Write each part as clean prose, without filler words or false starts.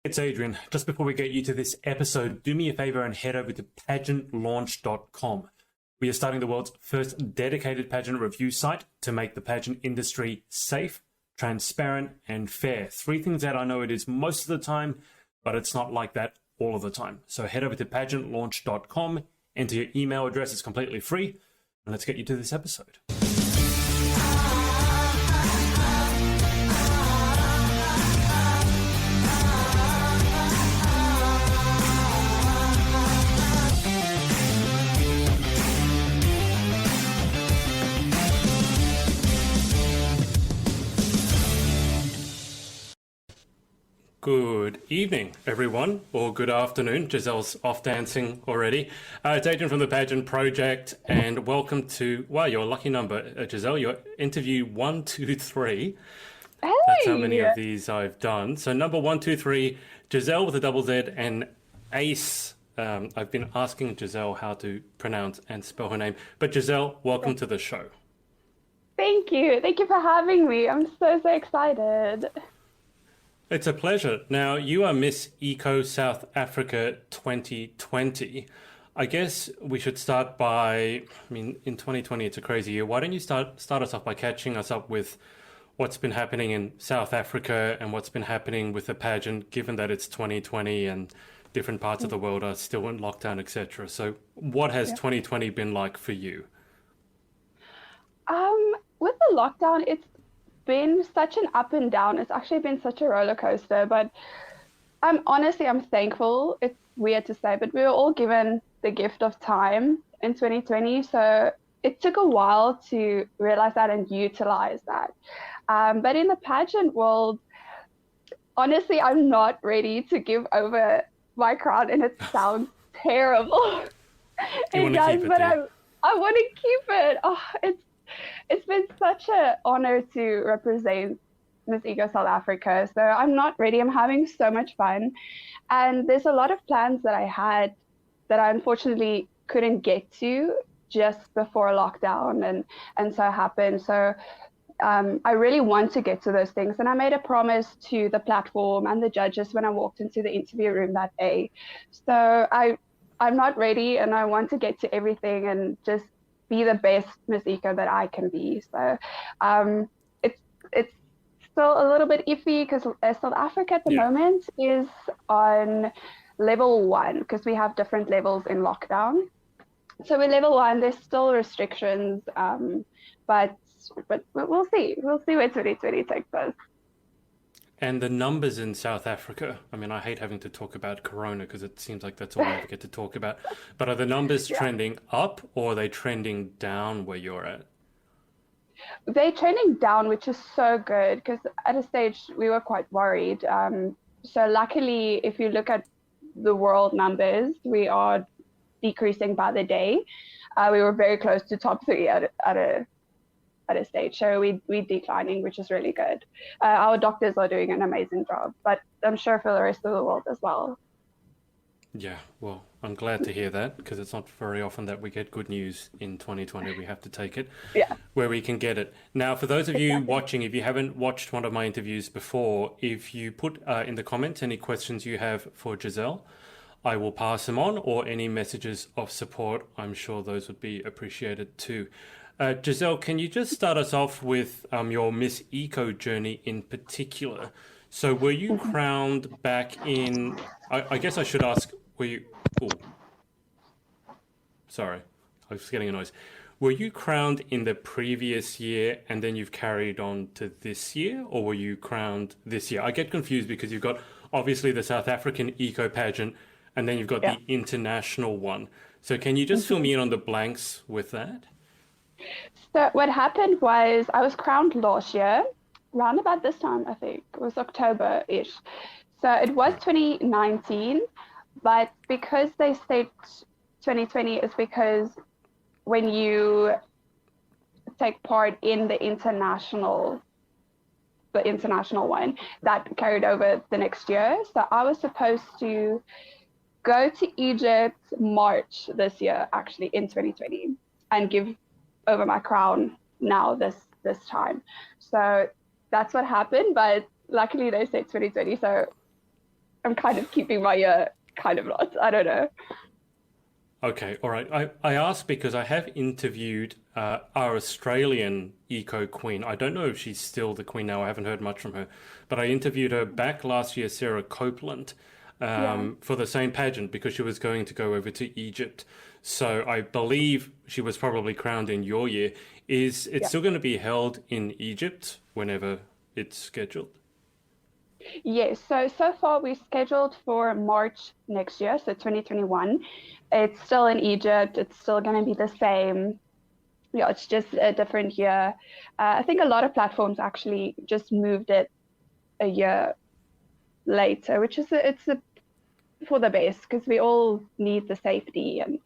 It's Adrian. Just before we get you to this episode, do me a favor and head over to pageantlaunch.com. We are starting the world's first dedicated pageant review site to make the pageant industry safe, transparent, and fair. Three things that I know it is most of the time, but it's not like that all of the time. So head over to pageantlaunch.com, enter your email address, it's completely free, and let's get you to this episode. Good evening, everyone, or good afternoon. Gizelle's off dancing already. It's Adrian from the Pageant Project, and welcome to, wow, your lucky number, Gizzelle, your interview 123. Hey! That's how many of these I've done. So number 123, Gizzelle with a double Z, and Ace. I've been asking Gizzelle how to pronounce and spell her name. But Gizzelle, welcome to the show. Thank you. Thank you for having me. I'm so excited. It's a pleasure. Now, you are Miss Eco South Africa 2020. I guess we should start by, in 2020, it's a crazy year. Why don't you start us off by catching us up with what's been happening in South Africa and what's been happening with the pageant, given that it's 2020 and different parts of the world are still in lockdown, etc. So what has 2020 been like for you? With the lockdown, it's been such an up and down. It's actually been such a roller coaster, but I'm thankful. It's weird to say, but we were all given the gift of time in 2020. So it took a while to realize that and utilize that. But in the pageant world, honestly, I'm not ready to give over my crown, and it sounds terrible. It does, but I want to keep it. Oh, it's been such an honor to represent Miss Eco South Africa. So I'm not ready. I'm having so much fun. And there's a lot of plans that I had that I unfortunately couldn't get to just before lockdown and so happened. So I really want to get to those things. And I made a promise to the platform and the judges when I walked into the interview room that day. So I'm not ready, and I want to get to everything and just be the best Miss Eco that I can be. So it's still a little bit iffy because South Africa at the moment is on level 1 because we have different levels in lockdown. So we're level 1, there's still restrictions, but we'll see. We'll see where 2020 takes us. And the numbers in South Africa, I hate having to talk about Corona because it seems like that's all I ever get to talk about. But are the numbers trending up, or are they trending down where you're at? They're trending down, which is so good because at a stage we were quite worried. So luckily, if you look at the world numbers, we are decreasing by the day. We were very close to top 3 at a stage, so we're declining, which is really good. Our doctors are doing an amazing job, but I'm sure for the rest of the world as well. Yeah, well, I'm glad to hear that because it's not very often that we get good news in 2020. We have to take it where we can get it. Now, for those of you watching, if you haven't watched one of my interviews before, if you put in the comments any questions you have for Gizzelle, I will pass them on, or any messages of support. I'm sure those would be appreciated too. Gizzelle, can you just start us off with your Miss Eco journey in particular? So were you crowned back in, I guess I should ask, were you, sorry, I was getting a noise. Were you crowned in the previous year and then you've carried on to this year, or were you crowned this year? I get confused because you've got obviously the South African Eco pageant and then you've got the international one. So can you just fill me in on the blanks with that? So what happened was I was crowned last year, around about this time, I think. It was October-ish. So it was 2019, but because they state 2020 is because when you take part in the international one, that carried over the next year. So I was supposed to go to Egypt March this year, actually, in 2020, and give over my crown now this time. So that's what happened, but luckily they said 2020, so I'm kind of keeping my ear, kind of not. I don't know. Okay, all right. I asked because I have interviewed our Australian eco queen. I don't know if she's still the queen now. I haven't heard much from her, but I interviewed her back last year, Sarah Copeland, Yeah. for the same pageant because she was going to go over to Egypt. So I believe she was probably crowned in your year. Is it Yeah. still going to be held in Egypt whenever it's scheduled? Yes, so far we're scheduled for March next year, so 2021. It's still in Egypt. It's still going to be the same. Yeah, it's just a different year. I think a lot of platforms actually just moved it a year later, which is for the best because we all need the safety and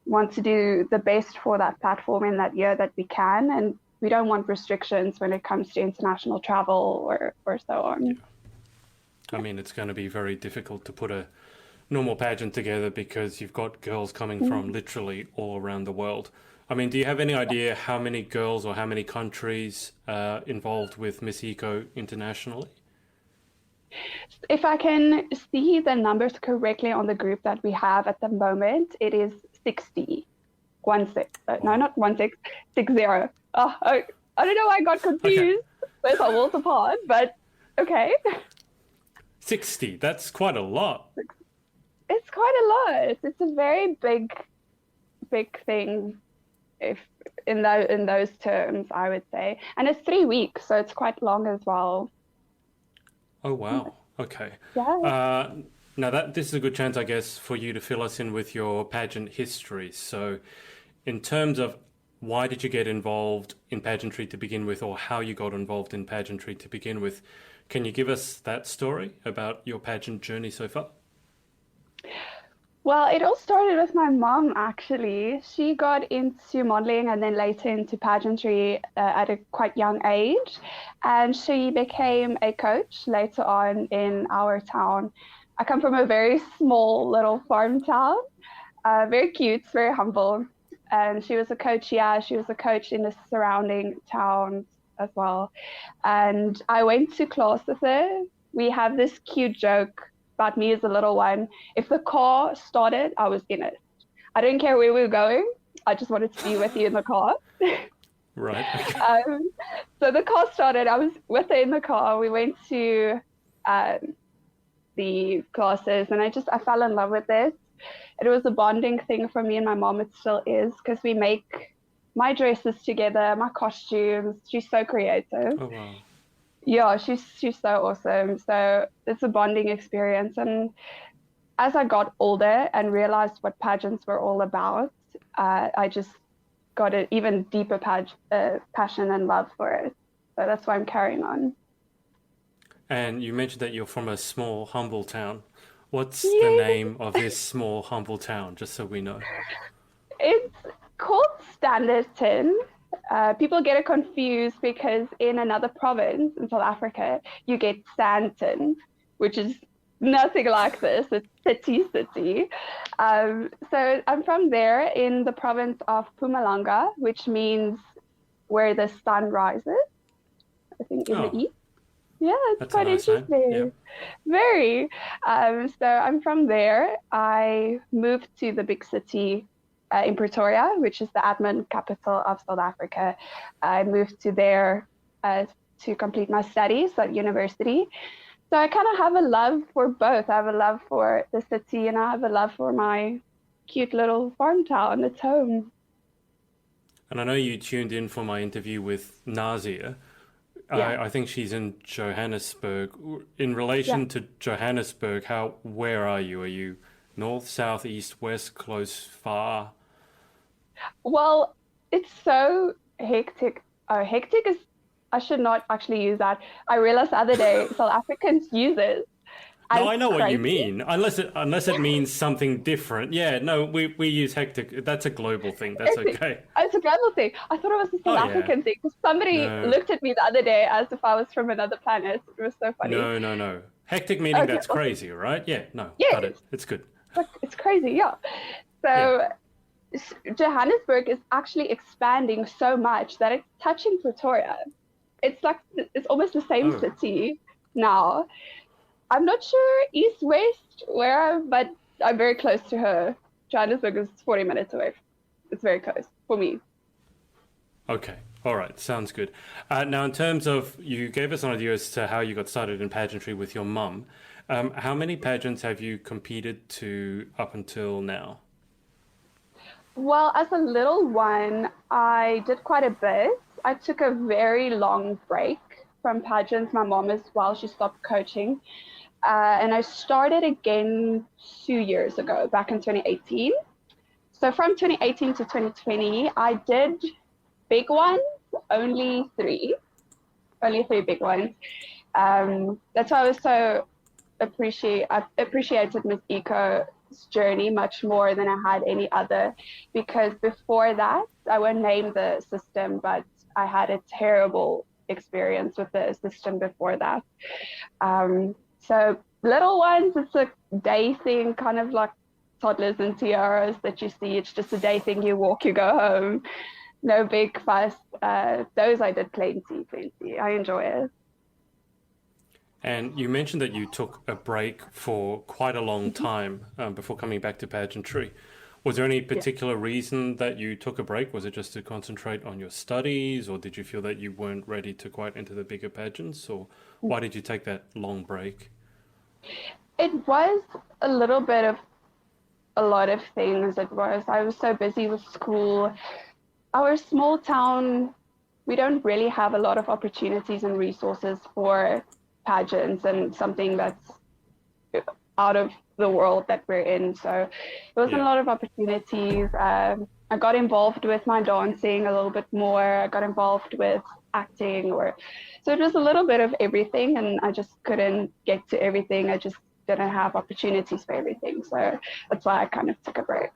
want to do the best for that platform in that year that we can, and we don't want restrictions when it comes to international travel or so Yeah. on. I mean, it's going to be very difficult to put a normal pageant together because you've got girls coming from literally all around the world. I mean, do you have any idea how many girls or how many countries involved with Miss Eco internationally? If I can see the numbers correctly on the group that we have at the moment, it is 60. No, Wow. not 60. Oh, I don't know why I got Okay. confused. There's a world apart, but okay. 60. That's quite a lot. It's quite a lot. It's a very big thing if in those terms, I would say. And it's 3 weeks, so it's quite long as well. Oh, wow. Okay. Yeah. Now this is a good chance, I guess, for you to fill us in with your pageant history. So, in terms of why did you get involved in pageantry to begin with, or how you got involved in pageantry to begin with, can you give us that story about your pageant journey so far? Well, it all started with my mom, actually. She got into modeling and then later into pageantry at a quite young age. And she became a coach later on in our town. I come from a very small little farm town, very cute, very humble. And she was a coach here. She was a coach in the surrounding towns as well. And I went to class with her. We have this cute joke about me as a little one. If the car started, I was in it. I didn't care where we were going. I just wanted to be with you in the car. Right. Okay. So the car started. I was with her in the car. We went to the classes, and I fell in love with it. It was a bonding thing for me and my mom. It still is because we make my dresses together, my costumes. She's so creative. Oh, wow. Yeah, she's so awesome. So it's a bonding experience. And as I got older and realized what pageants were all about, I just got an even deeper passion and love for it. So that's why I'm carrying on. And you mentioned that you're from a small, humble town. What's the Yay! name of this small, humble town, just so we know? It's called Standerton. People get it confused because in another province in South Africa, you get Sandton, which is nothing like this. It's city. So I'm from there in the province of Mpumalanga, which means where the sun rises, I think in the Oh, east. Yeah, it's that's a quite nice name. Yeah. interesting. Very. So I'm from there. I moved to the big city in Pretoria, which is the admin capital of South Africa. I moved to there to complete my studies at university. So I kind of have a love for both. I have a love for the city and I have a love for my cute little farm town. It's home. And I know you tuned in for my interview with Nazia. Yeah. I think she's in Johannesburg. In Yeah. relation to Johannesburg, where are you? Are you north, south, east, west, close, far? Well, it's so hectic. Oh, hectic is, I should not actually use that. I realized the other day South Africans use it No, as I know what you crazy. mean. Unless it means something different. Yeah, no, we use hectic. That's a global thing. That's okay. It's a global thing. I thought it was a Oh South yeah. African thing because somebody No, looked at me the other day as if I was from another planet. It was so funny. no. Hectic meaning Okay, that's awesome. crazy, right? Yeah, no, got Yes, it. It's good. it's crazy. Yeah. Yeah. So Johannesburg is actually expanding so much that it's touching Pretoria. It's like it's almost the same Oh, city now. I'm not sure east, west, but I'm very close to her. Johannesburg is 40 minutes away. It's very close for me. Okay. All right. Sounds good. Now, in terms of, you gave us an idea as to how you got started in pageantry with your mum. How many pageants have you competed to up until now? Well, as a little one, I did quite a bit. I took a very long break from pageants. My mom as well, she stopped coaching. And I started again 2 years ago, back in 2018. So from 2018 to 2020, I did big ones, only three big ones. That's why I was so I appreciated Miss Eco's journey much more than I had any other, because before that, I won't name the system, but I had a terrible experience with the system before that. So little ones, it's a day thing, kind of like toddlers and tiaras that you see. It's just a day thing. You walk, you go home. No big fuss. Those I did plenty. I enjoy it. And you mentioned that you took a break for quite a long time before coming back to pageantry. Was there any particular reason that you took a break? Was it just to concentrate on your studies, or did you feel that you weren't ready to quite enter the bigger pageants, or why did you take that long break? It was a little bit of a lot of things. I was so busy with school. Our small town, we don't really have a lot of opportunities and resources for pageants and something that's out of the world that we're in. So there wasn't a lot of opportunities. I got involved with my dancing a little bit more. I got involved with acting, so it was a little bit of everything, and I just couldn't get to everything. I just didn't have opportunities for everything. So that's why I kind of took a break.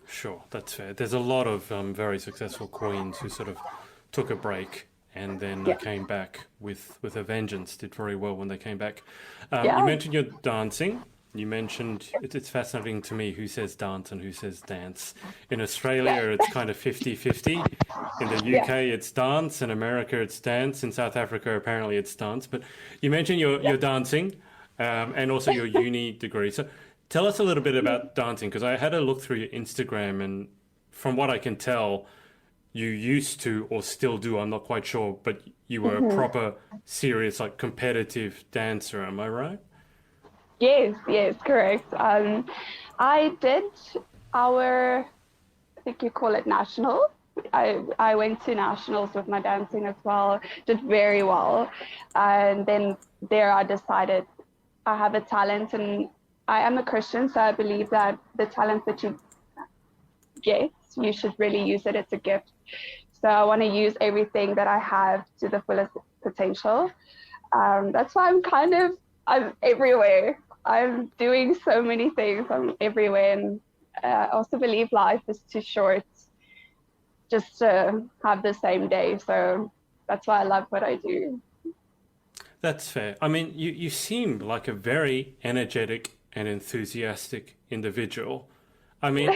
Sure, that's fair. There's a lot of very successful queens who sort of took a break and then came back with a vengeance, did very well when they came back. You mentioned your dancing. You mentioned, it's fascinating to me who says dance and who says dance. In Australia, it's kind of 50-50. In the UK, it's dance. In America, it's dance. In South Africa, apparently it's dance. But you mentioned your dancing and also your uni degree. So tell us a little bit about dancing, because I had a look through your Instagram, and from what I can tell, you used to, or still do, I'm not quite sure, but you were a proper, serious, like competitive dancer. Am I right? Yes, correct. I did I think you call it national. I went to nationals with my dancing as well, did very well. And then there I decided I have a talent, and I am a Christian, so I believe that the talent that you get, you should really use it. It's a gift. So I want to use everything that I have to the fullest potential. That's why I'm everywhere. I'm doing so many things. I'm everywhere. And I also believe life is too short just to have the same day. So that's why I love what I do. That's fair. I mean, you seem like a very energetic and enthusiastic individual. I mean,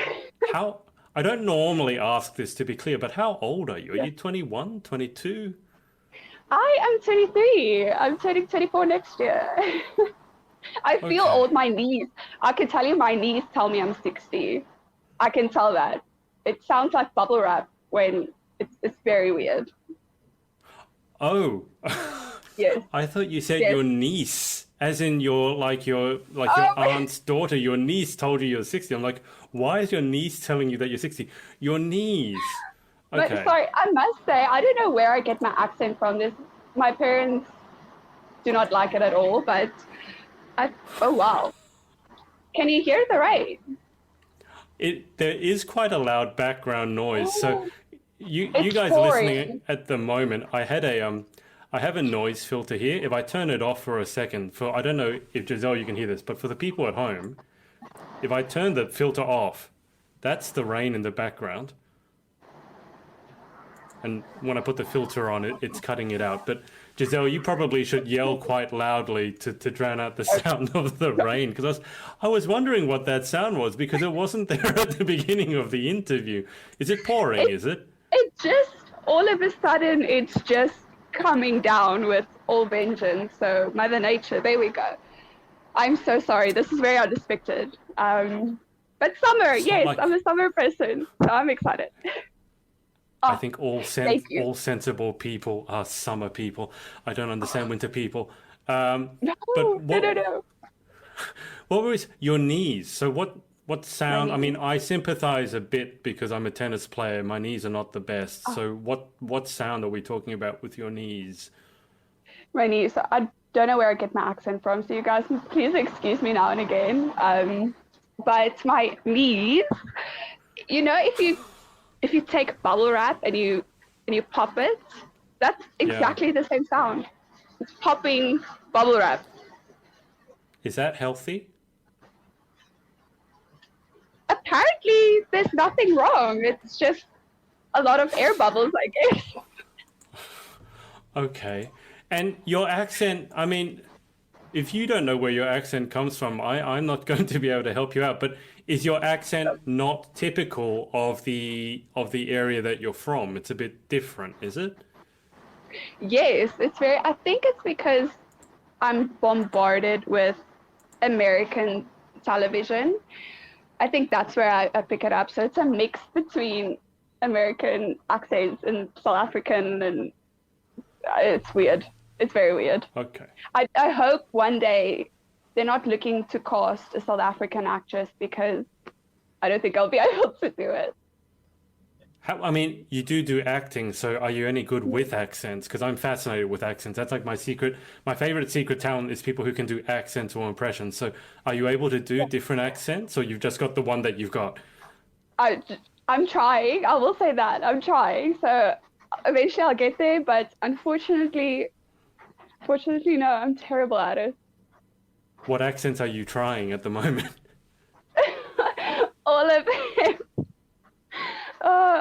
I don't normally ask this, to be clear, but how old are you? Are you 21, 22? I am 23. I'm turning 24 next year. I feel old. My knees, I can tell you my knees tell me I'm 60. I can tell that. It sounds like bubble wrap when it's very weird. Oh. Yes. I thought you said your niece, as in your aunt's daughter. Your niece told you you're 60. I'm like, why is your niece telling you that you're 60? Your niece. Okay. But sorry, I must say, I don't know where I get my accent from. My parents do not like it at all, but oh wow. Can you hear the rain? There is quite a loud background noise. So you guys pouring. listening at the moment, I have a noise filter here. If I turn it off for a second, I don't know if Gizzelle you can hear this, but for the people at home, if I turn the filter off, that's the rain in the background. And when I put the filter on it, it's cutting it out. But Gizzelle, you probably should yell quite loudly to drown out the sound of the rain, because I was wondering what that sound was, because it wasn't there at the beginning of the interview. Is it pouring, is it? It just, all of a sudden, it's just coming down with all vengeance. So Mother Nature, there we go. I'm so sorry. This is very unexpected. But summer, yes, I'm a summer person, so I'm excited. I think all thank you. all sensible people are summer people. I don't understand winter people. No, But no. what was your knees? So what My sound? I mean, knees. I sympathize a bit because I'm a tennis player. My knees are not the best. Oh, So what sound are we talking about with your knees? my knees. So I don't know where I get my accent from, so you guys please excuse me now and again. But my knees, if you take bubble wrap and you pop it, that's Yeah. exactly the same sound. It's popping bubble wrap. Is that healthy? Apparently, there's nothing wrong. It's just a lot of air bubbles, I guess. Okay. And your accent, I mean, if you don't know where your accent comes from, I'm not going to be able to help you out. But is your accent not typical of the area that you're from? It's a bit different, is it? Yes, I think it's because I'm bombarded with American television. I think that's where I pick it up. So it's a mix between American accents and South African, and it's weird. It's very weird. Okay. I hope one day they're not looking to cast a South African actress because I don't think I'll be able to do it. I mean, you do acting, so are you any good with accents? Because I'm fascinated with accents. That's like my favorite secret talent is people who can do accents or impressions. So are you able to do different accents, or you've just got the one that you've got? I, I'm trying. I will say that. I'm trying. So eventually I'll get there, but fortunately, no, I'm terrible at it. What accents are you trying at the moment? All of them.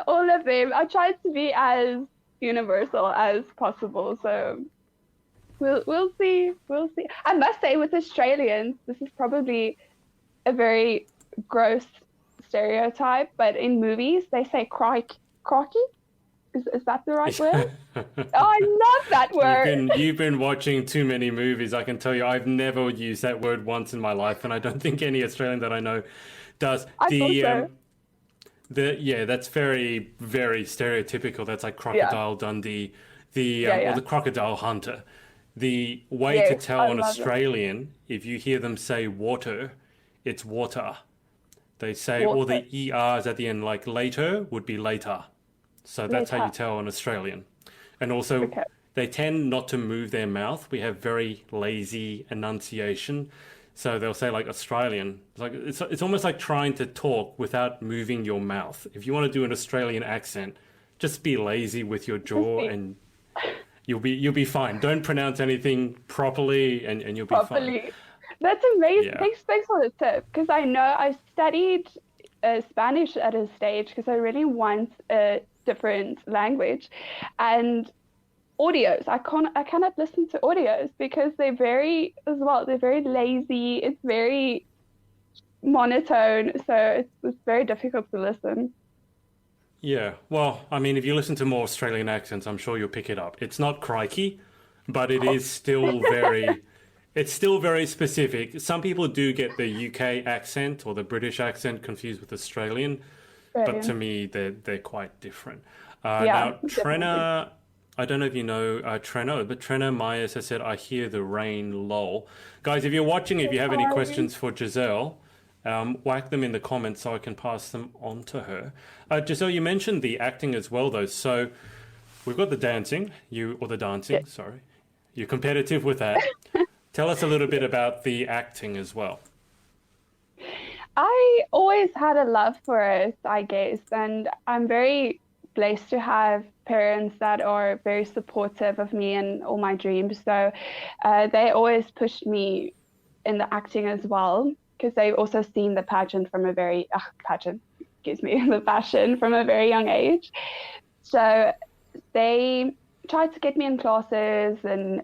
All of them. I tried to be as universal as possible. So we'll see. We'll see. I must say, with Australians, this is probably a very gross stereotype, but in movies they say crocky. Is that the right word? Oh, I love that word. You've been watching too many movies. I can tell you, I've never used that word once in my life, and I don't think any Australian that I know does. I thought so. Yeah, that's very very stereotypical. That's like Yeah, Crocodile Dundee, or yeah. the Crocodile Hunter. The way to Yes, tell I an love it. Australian if you hear them say water, it's water. They say all Water the ers at the end, like later would be later. So that's how you later. tell an Australian. And also, Okay. they tend not to move their mouth. We have very lazy enunciation. So they'll say like Australian. It's almost like trying to talk without moving your mouth. If you want to do an Australian accent, just be lazy with your Just jaw be and you'll be fine. Don't pronounce anything properly and you'll be fine. properly. That's amazing. Yeah. Thanks for the tip. Because I know I studied Spanish at a stage because I really want a different language, and audios. I cannot listen to audios because they're very lazy. It's very monotone, so it's very difficult to listen. Yeah, well, I mean, if you listen to more Australian accents, I'm sure you'll pick it up. It's not crikey, but it's still very specific. Some people do get the UK accent or the British accent confused with Australian, but to Brilliant. me, they're quite different. Yeah, Now, definitely. Trenna, I don't know if you know Trenna, but Trenna Myers has said, "I hear the rain, lol." Guys, if you're watching, if you have any Sorry. questions for Giselle, whack them in the comments so I can pass them on to her. Giselle, you mentioned the acting as well, though. So we've got the dancing, or the Yeah. dancing, sorry. You're competitive with that. Tell us a little bit about the acting as well. I always had a love for it, I guess, and I'm very blessed to have parents that are very supportive of me and all my dreams. So they always pushed me in the acting as well because they've also seen the pageant from a very pageant, excuse me, the fashion from a very young age. So they tried to get me in classes and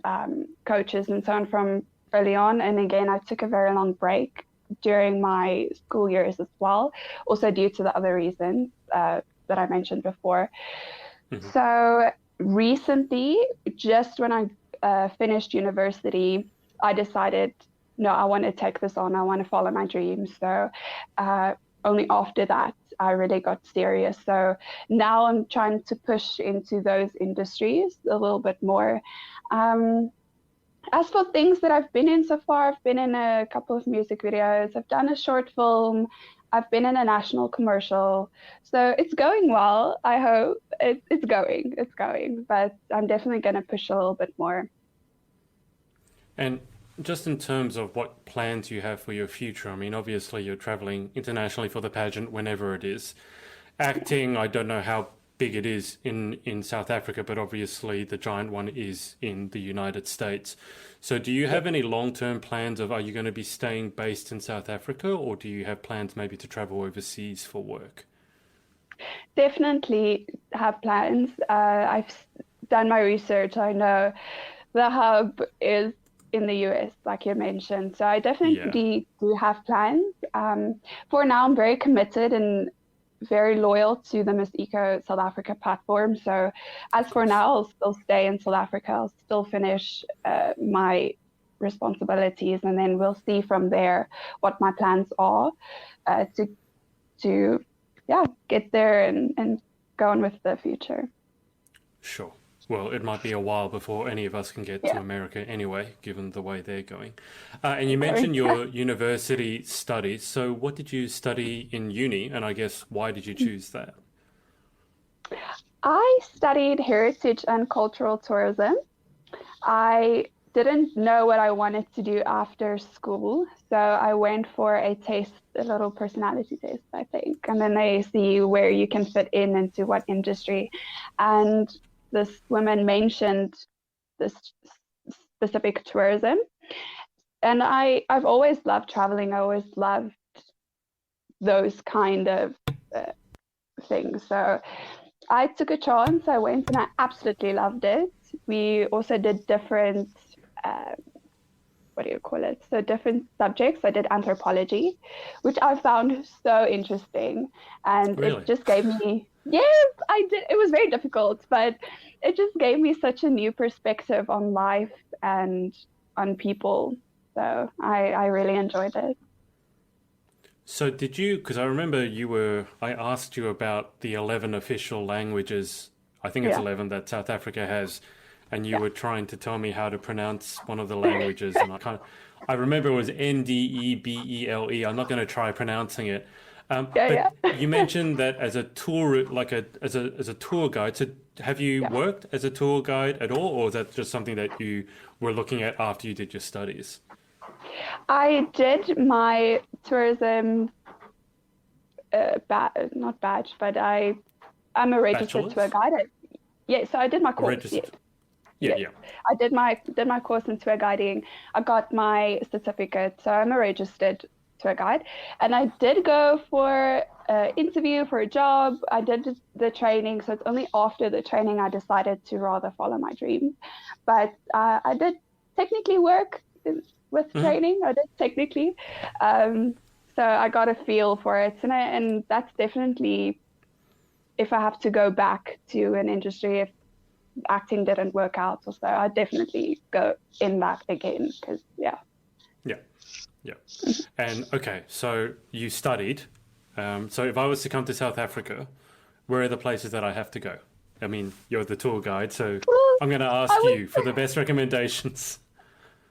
coaches and so on from early on. And again, I took a very long break during my school years as well, also due to the other reasons that I mentioned before. Hmm. So recently, just when I finished university, I decided, no, I want to take this on. I want to follow my dreams. So only after that, I really got serious. So now I'm trying to push into those industries a little bit more. As for things that I've been in so far, I've been in a couple of music videos. I've done a short film. I've been in a national commercial. So it's going well, I hope. It's going. But I'm definitely going to push a little bit more. And just in terms of what plans you have for your future, I mean, obviously you're traveling internationally for the pageant whenever it is. Acting, I don't know how big it is in South Africa, but obviously the giant one is in the United States. So do you have any long-term plans of, are you going to be staying based in South Africa, or do you have plans maybe to travel overseas for work? Definitely have plans. I've done my research. I know the hub is in the US, like you mentioned. So I Yeah. definitely do have plans. For now, I'm very committed and very loyal to the Miss Eco South Africa platform. So as Of for course. now, I'll still stay in South Africa. I'll still finish my responsibilities, and then we'll see from there what my plans are to yeah, get there and go on with the future. Sure. Well, it might be a while before any of us can get to Yeah, America anyway, given the way they're going. And you of course. mentioned your university studies. So, what did you study in uni? And I guess why did you choose that? I studied heritage and cultural tourism. I didn't know what I wanted to do after school, so I went for a test, a little personality test, I think, and then they see where you can fit in into what industry. And this woman mentioned this specific tourism, and I've always loved traveling. I always loved those kind of uh, things. So I took a chance. I went and I absolutely loved it. We also did different, uh, what do you call it? So different subjects. I did anthropology, which I found so interesting. And it Really? just gave me, yes, I did. It was very difficult, but it just gave me such a new perspective on life and on people. So I really enjoyed it. So, did you, because I remember I asked you about the 11 official languages, I think it's Yeah, 11 that South Africa has, and you yeah, were trying to tell me how to pronounce one of the languages, and I remember it was Ndebele. I'm not going to try pronouncing it. yeah, But you mentioned that as a tour, like as a tour guide. So, have you yeah. worked as a tour guide at all, or is that just something that you were looking at after you did your studies? I did my tourism not badge, but I'm a registered tour Bachelor's? guide. Yeah, so I did my course. Yes, Registered? Yeah, yes, yeah. I did my course in tour guiding. I got my certificate, so I'm a registered tour guide. And I did go for an interview for a job. I did the training, so it's only after the training I decided to rather follow my dream. But I did technically work with Mhm. training. I did technically. Um, so I got a feel for it, and that's definitely if I have to go back to an industry, if acting didn't work out or so, I'd definitely go in that again because yeah. Yeah, yeah. And okay, so you studied. So if I was to come to South Africa, where are the places that I have to go? I mean, you're the tour guide, so Well, I'm going to I ask was you for the best recommendations.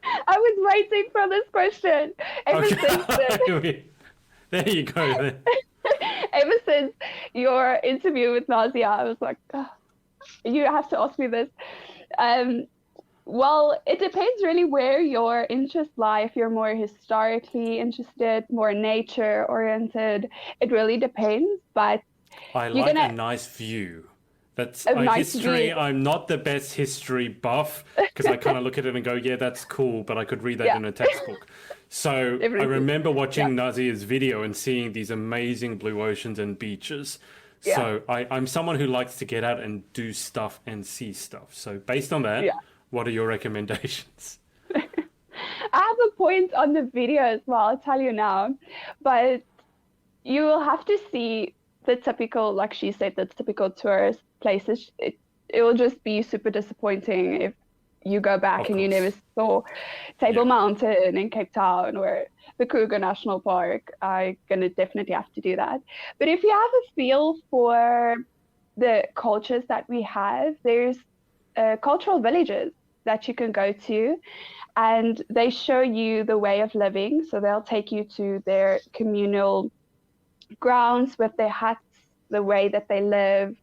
I was waiting for this question ever since Okay, there you go. Then. ever since your interview with Nazia. I was like, "Oh, you have to ask me this. Um, well, it depends really where your interests lie. If you're more historically interested, more nature oriented, it really depends. But I you're like a gonna nice view. That's a a nice view. history. I'm not the best history buff because I kind of look at it and go, yeah, that's cool, but I could read that Yeah, in a textbook. So I definitely. remember Yeah, watching Nazia's video and seeing these amazing blue oceans and beaches. yeah, So I'm someone who likes to get out and do stuff and see stuff. So based on that, yeah. what are your recommendations? I have a point on the video as well. I'll tell you now, but you will have to see the typical, like she said, the typical tourist places. It will just be super disappointing if you go back Of and you course. never saw Table Yeah. Mountain in Cape Town or the Kruger National Park, I'm gonna definitely have to do that. But if you have a feel for the cultures that we have, there's cultural villages that you can go to, and they show you the way of living. So they'll take you to their communal grounds with their huts, the way that they live.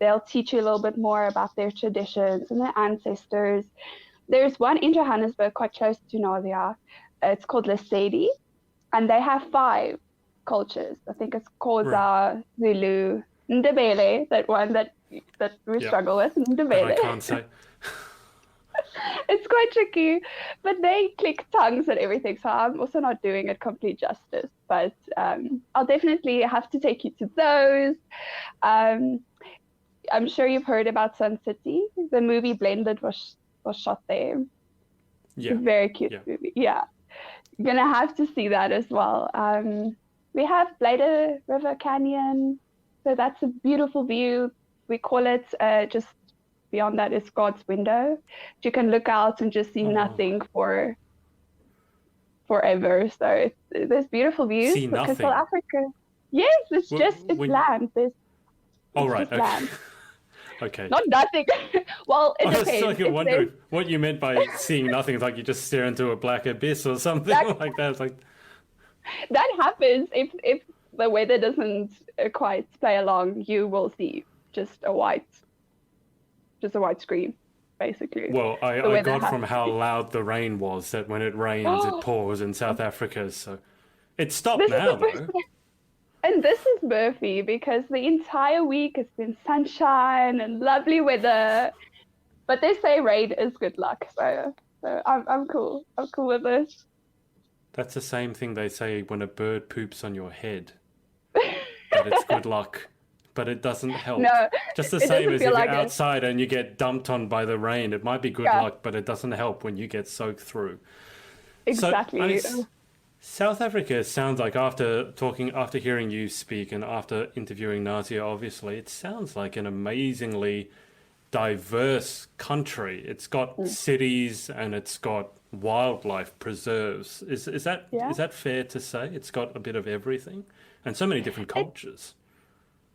They'll teach you a little bit more about their traditions and their ancestors. There's one in Johannesburg, quite close to Nadia. It's called Lesedi, and they have 5 cultures. I think it's Right. Xhosa, Zulu, Ndebele, that one that we Yeah. struggle with, That I Ndebele. can't say. It's quite tricky, but they click tongues and everything, so I'm also not doing it complete justice. But I'll definitely have to take you to those. Um, I'm sure you've heard about Sun City. The movie Blended was shot there. It's a Yeah. very cute Yeah. movie. Yeah, you're gonna have to see that as well. We have Blyde River Canyon, so that's a beautiful view. We call it just beyond that is God's window. You can look out and just see Oh. nothing for forever. So there's beautiful views See because South nothing. Africa, yes, it's When. land. Oh, It's right. just Okay. land, Okay. not nothing. Well, it I was depends. like If there's wondering what you meant by seeing nothing. It's like you just stare into a black abyss or something that like that. It's like, that happens if the weather doesn't quite play along, you will see just a white screen, basically. well, The I weather got has from to how be. loud the rain was that when it rains, it Oh, pours in South Africa. So it stopped this is now, the first though. time. And this is Murphy because the entire week has been sunshine and lovely weather. But they say rain is good luck, so I'm cool. I'm cool with this. That's the same thing they say when a bird poops on your head, that it's good luck, but it doesn't help. No, Just the it same doesn't as feel if you're like it. outside and you get dumped on by the rain, it might be good Yeah, luck, but it doesn't help when you get soaked through. So, I mean, exactly. South Africa sounds like after hearing you speak and after interviewing Nadia, obviously, it sounds like an amazingly diverse country. It's got Mm. cities and it's got wildlife preserves. Yeah, Is that fair to say? It's got a bit of everything and so many different it cultures.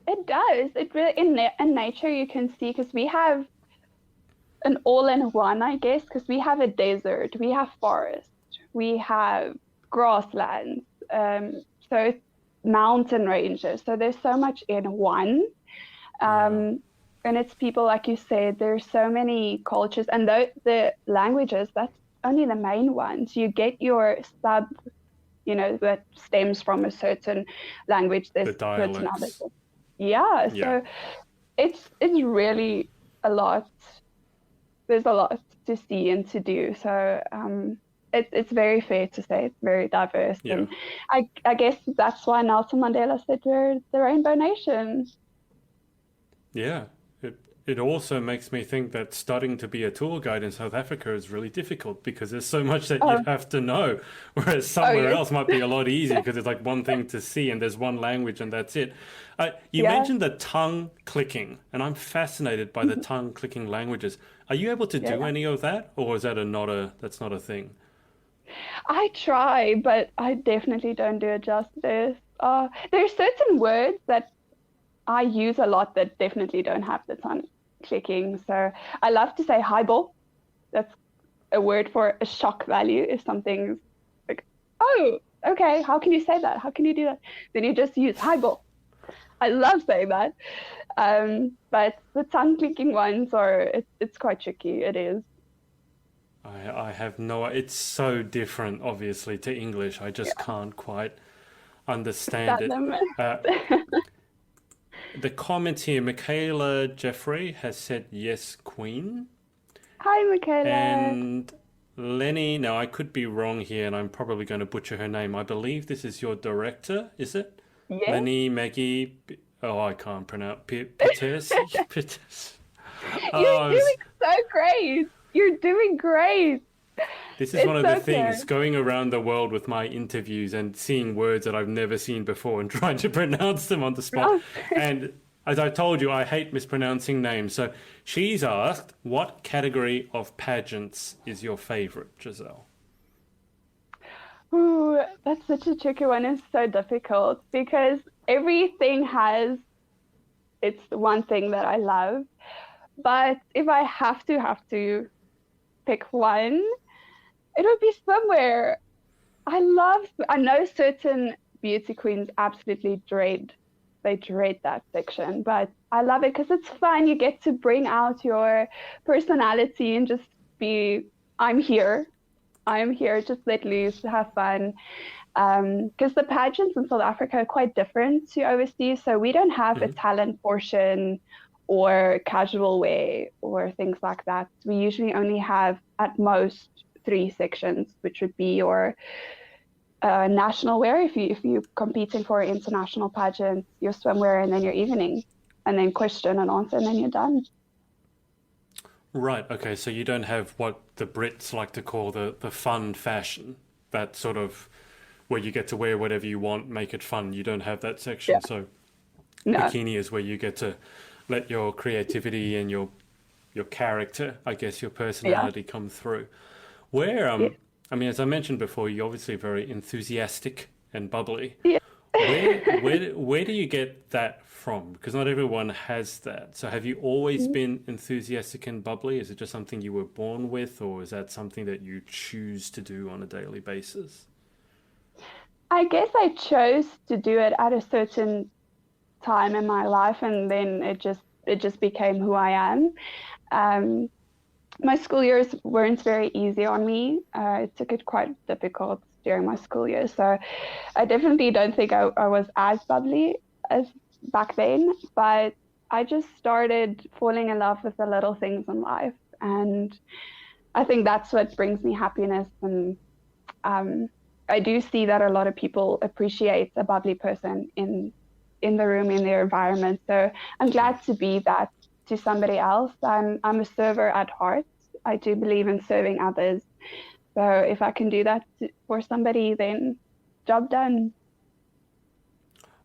it does. It really in nature you can see because we have an all-in-one, I guess, because we have a desert, we have forest, we have grasslands, so mountain ranges. So there's so much in one. Yeah. Um, and it's people, like you said, there's so many cultures, and the languages, that's only the main ones. You get your sub, that stems from a certain language. The There's certain others. dialects. Yeah, Yeah. so it's really a lot. There's a lot to see and to do. So it's very fair to say it's very diverse, Yeah. and I guess that's why Nelson Mandela said we're the Rainbow Nation. Yeah. It also makes me think that studying to be a tour guide in South Africa is really difficult because there's so much that you Oh, have to know, whereas oh somewhere yes, else might be a lot easier because it's like one thing to see and there's one language and that's it. You yeah, mentioned the tongue clicking, and I'm fascinated by the tongue clicking languages. Are you able to do yeah. any of that, or is that that's not a thing? I try, but I definitely don't do it justice. There's certain words that I use a lot that definitely don't have the tongue clicking. So I love to say highball. That's a word for a shock value. If something's like, oh, okay, how can you say that? How can you do that? Then you just use highball. I love saying that. But the tongue clicking ones it's quite tricky. It is. I have no, it's so different, obviously, to English. I just Yeah, can't quite understand it. fathom Uh, it. the comment here, Michaela Jeffrey has said yes, Queen. Hi, Michaela. And Lenny, now I could be wrong here and I'm probably going to butcher her name. I believe this is your director, is it? Yes. Lenny Maggie, oh, I can't pronounce, Peters? Peters. You're Oh, doing so great. You're doing great. this is one It's of the okay. things going around the world with my interviews and seeing words that I've never seen before and trying to pronounce them on the spot. Oh, And as I told you, I hate mispronouncing names. So she's asked, what category of pageants is your favorite, Gizzelle? Ooh, that's such a tricky one. It's so difficult because everything has its one thing that I love. But if I have to pick one, it would be swimwear. I know certain beauty queens absolutely they dread that section, but I love it because it's fun. You get to bring out your personality and just be, I'm here. I'm here, just let loose, have fun. Because the pageants in South Africa are quite different to overseas. So we don't have a Hmm. talent portion or casual wear or things like that. We usually only have at most three sections, which would be your national wear if you're competing for an international pageant, your swimwear, and then your evening, and then question and answer, and then you're done. Right. Okay. So you don't have what the Brits like to call the fun fashion, that sort of where you get to wear whatever you want, make it fun. You don't have that Yeah. section. So No. bikini is where you get to let your creativity and your character, I guess, your Yeah. personality come through. Where Yeah. I mean, as I mentioned before, you're obviously very enthusiastic and bubbly. Yeah. Where do you get that from? Because not everyone has that. So have you always been enthusiastic and bubbly? Is it just something you were born with, or is that something that you choose to do on a daily basis? I guess I chose to do it at a certain time in my life, and then it just became who I am. Um, my school years weren't very easy on me. I took it quite difficult during my school years, so I definitely don't think I was as bubbly as back then, but I just started falling in love with the little things in life, and I think that's what brings me happiness. And um, I do see that a lot of people appreciate a bubbly person in the room, in their environment. So I'm glad to be that to somebody else. I'm a server at heart. I do believe in serving others. So if I can do that for somebody, then job done.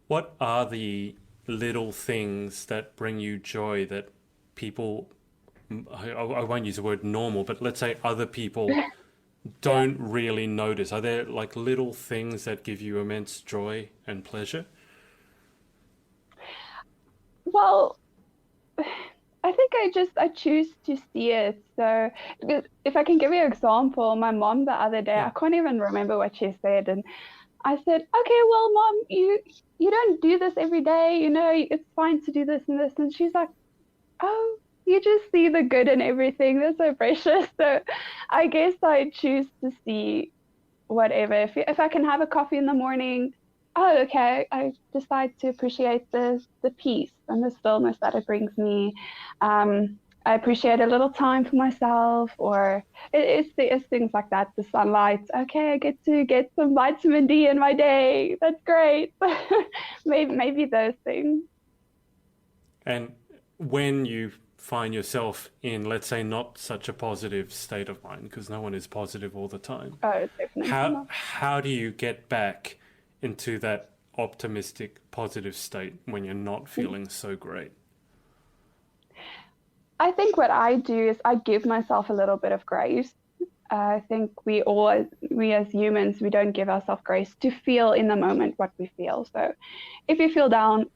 What are the little things that bring you joy that people, I won't use the word normal, but let's say other people Yeah. don't really notice? Are there like little things that give you immense joy and pleasure? Well, I think I choose to see it. So because if I can give you an example, my mom the other day, Yeah. I can't even remember what she said, and I said, okay, well, mom, you don't do this every day, it's fine to do this and this. And she's like, oh, you just see the good in everything. That's so precious. So I guess I choose to see whatever. If I can have a coffee in the morning, oh, okay, I decide to appreciate the peace and the stillness that it brings me. I appreciate a little time for myself, or it's things like that. The sunlight. Okay, I get to get some vitamin D in my day. That's great. Maybe those things. And when you find yourself in, let's say, not such a positive state of mind, because no one is positive all the time, Oh, definitely not. how do you get back into that optimistic, positive state when you're not feeling so great? I think what I do is I give myself a little bit of grace. I think we as humans, we don't give ourselves grace to feel in the moment what we feel. So if you feel down,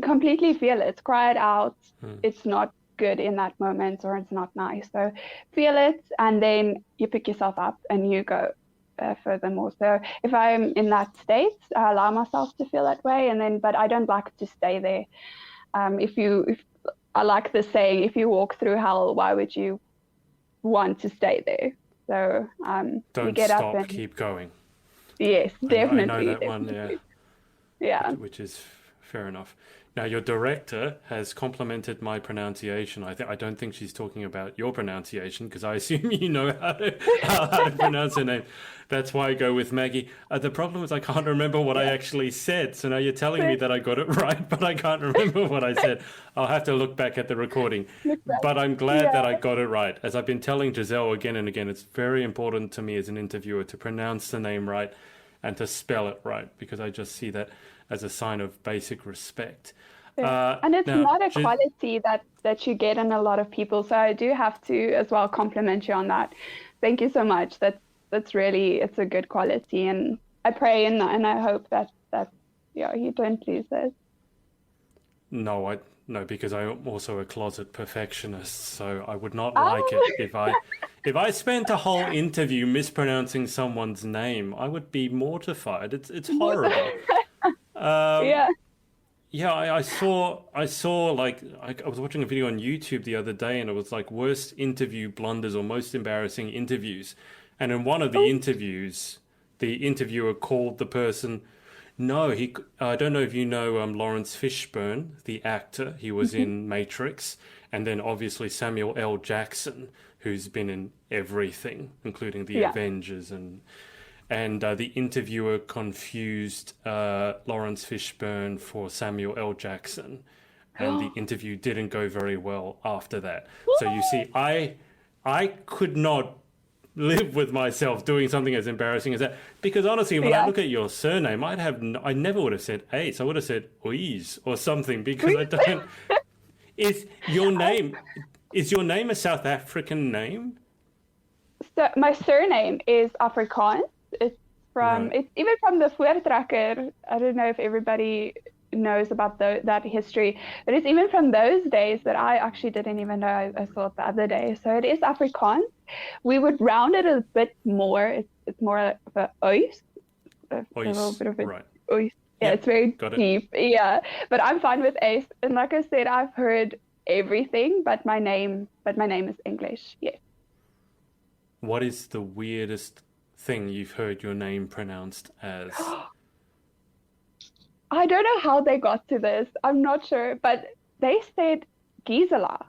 completely feel it, cry it out. Hmm. It's not good in that moment or it's not nice. So feel it and then you pick yourself up and you go furthermore. So if I'm in that state, I allow myself to feel that way but I don't like to stay there. If I like the saying, if you walk through hell, why would you want to stay there? So you Don't get up stop, and keep going. yes, I know definitely, that one, yeah, definitely. Yeah. which is fair enough. Now, your director has complimented my pronunciation. I don't think she's talking about your pronunciation because I assume you know how to pronounce her name. That's why I go with Maggie. The problem is I can't remember what I Yeah. actually said. So now you're telling me that I got it right, but I can't remember what I said. I'll have to look back at the recording. Look back. But I'm glad that Yeah. I got it right. As I've been telling Gizzelle again and again, it's very important to me as an interviewer to pronounce the name right and to spell it right because I just see that as a sign of basic respect. And it's now, not a quality that you get in a lot of people. So I do have to as well compliment you on that. Thank you so much. That's really, it's a good quality. And I pray and I hope that yeah, you don't lose it. No, because I'm also a closet perfectionist, so I would not like Oh, it if I spent a whole interview mispronouncing someone's name. I would be mortified. It's horrible. Um, yeah. yeah, I saw like I was watching a video on YouTube the other day, and it was like worst interview blunders or most embarrassing interviews. And in one of the Oh, interviews, the interviewer called the person. No, I don't know if you know Lawrence Fishburne, the actor. He was in Matrix, and then obviously Samuel L. Jackson, who's been in everything, including the yeah. Avengers, and the interviewer confused Lawrence Fishburne for Samuel L. Jackson, and the interview didn't go very well after that. So you see, I could not live with myself doing something as embarrassing as that. Because honestly, when I Yeah. look at your surname, I never would have said Ace. I would have said Uys or something because I don't. Is your name a South African name? So my surname is Afrikaans. It's Right. it's even from the Voortrekker. I don't know if everybody knows about that history, but it's even from those days that I actually didn't even know. I saw it the other day. So it is Afrikaans. We would round it a bit more. It's more of a ois, a little Uys. bit of a Right. ois. Yeah, Yep. it's very Got it. deep. Yeah, but I'm fine with ace. And like I said, I've heard everything, but my name is English. Yeah. What is the weirdest thing you've heard your name pronounced as? I don't know how they got to this. I'm not sure, but they said Gisela.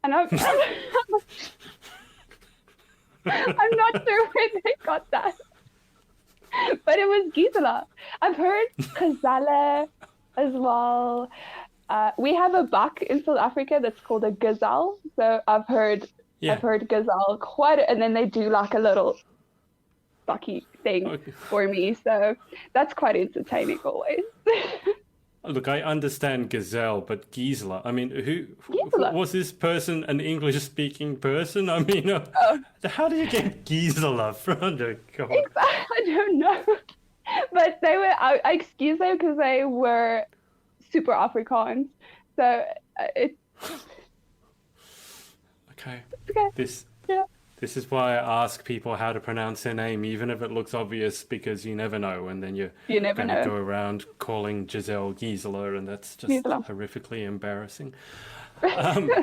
And I'm not sure where they got that. But it was Gisela. I've heard Gizzelle as well. We have a buck in South Africa that's called a gazelle. So Yeah. I've heard gazelle and then they do like a little bucky thing Okay. for me. So that's quite entertaining always. Look, I understand gazelle, but Gisela. I mean, who Gisela. was this person? An English-speaking person? I mean, Oh, how did you get Gisela from? Oh, God. I don't know. But they were, I excuse them because they were super Afrikaans. So it's Okay. okay. This Yeah. this is why I ask people how to pronounce their name, even if it looks obvious, because you never know, and then you're You never going to know. go around calling Giselle Gisela, and that's just Gisela. horrifically embarrassing.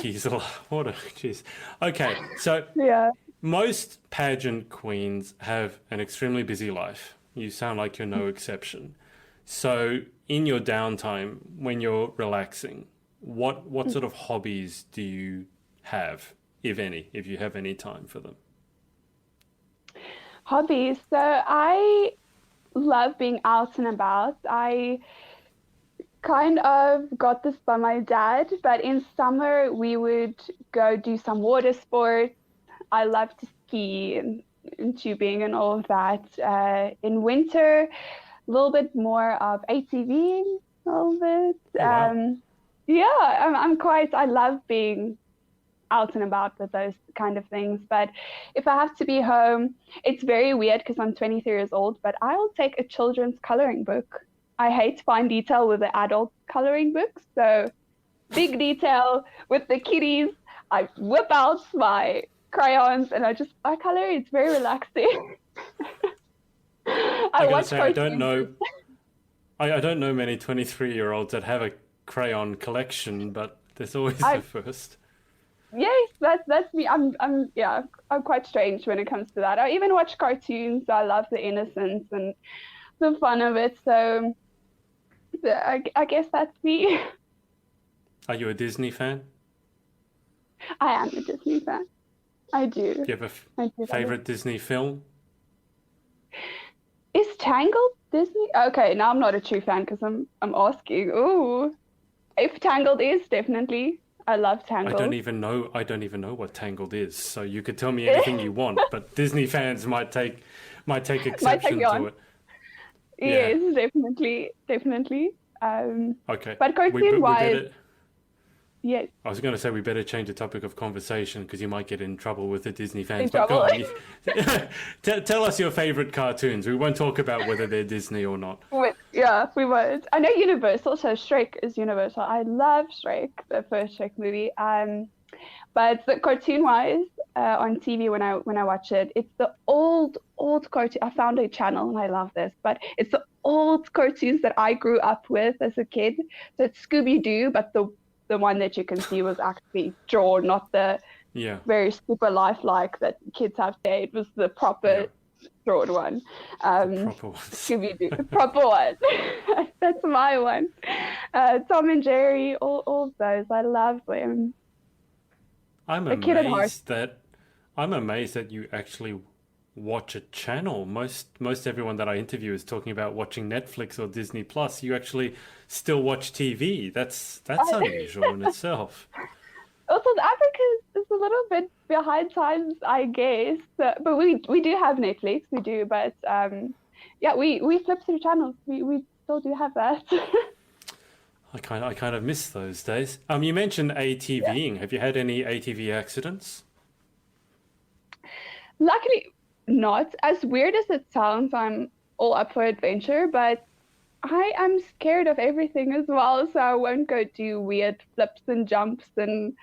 Gisela, what a jeez. Okay, so Yeah. most pageant queens have an extremely busy life. You sound like you're no exception. So, in your downtime, when you're relaxing, what sort of hobbies do you have, if any, if you have any time for them? Hobbies. So I love being out and about. I kind of got this by my dad, but in summer we would go do some water sports. I love to ski and tubing and all of that. In winter, a little bit more of ATVing, a little bit. Oh, wow. Yeah, I love being out and about with those kind of things. But if I have to be home, it's very weird because I'm 23 years old, but I'll take a children's coloring book. I hate fine detail with the adult coloring books. So big detail with the kiddies. I whip out my crayons and I color. It's very relaxing. I I gotta watch say, I don't cartoons. know. I don't know many 23-year-olds that have a crayon collection, but there's always I the first. Yes, that's me. I'm quite strange when it comes to that. I even watch cartoons. I love the innocence and the fun of it. So I guess that's me. Are you a Disney fan? I am a Disney fan. I do. Do you have I a do love it. favorite Disney film? Is Tangled Disney? Okay, now I'm not a true fan because I'm asking. Ooh, if Tangled is definitely. I love I Tangled. don't even know what Tangled is. So you could tell me anything you want, but Disney fans might take Might take exception you to on. it. Yeah. Yes, definitely. Okay. But cartoon-wise, yes, I was going to say we better change the topic of conversation because you might get in trouble with the Disney fans. in But go trouble. on. Tell us your favorite cartoons. We won't talk about whether they're Disney or not. Yeah, we would. I know Universal, so Shrek is Universal. I love Shrek, the first Shrek movie. But the cartoon-wise, on TV when I watch it, it's the old cartoon. I found a channel and I love this, but it's the old cartoons that I grew up with as a kid. So it's Scooby-Doo, but the one that you can see was actually drawn, not the very super lifelike that kids have today. It was the proper drawn one. Proper ones. Scooby-Doo, the proper one. That's my one. Tom and Jerry, all of those. I love them. I'm amazed that you actually watch a channel. Most everyone that I interview is talking about watching Netflix or Disney Plus. You actually still watch TV. That's unusual in itself. Well, South Africa is a little bit behind times, I guess. But we do have Netflix, we do. But we flip through channels. We still do have that. I kind of miss those days. You mentioned ATVing. Yeah. Have you had any ATV accidents? Luckily, not. As weird as it sounds, I'm all up for adventure, but I am scared of everything as well, so I won't go do weird flips and jumps, and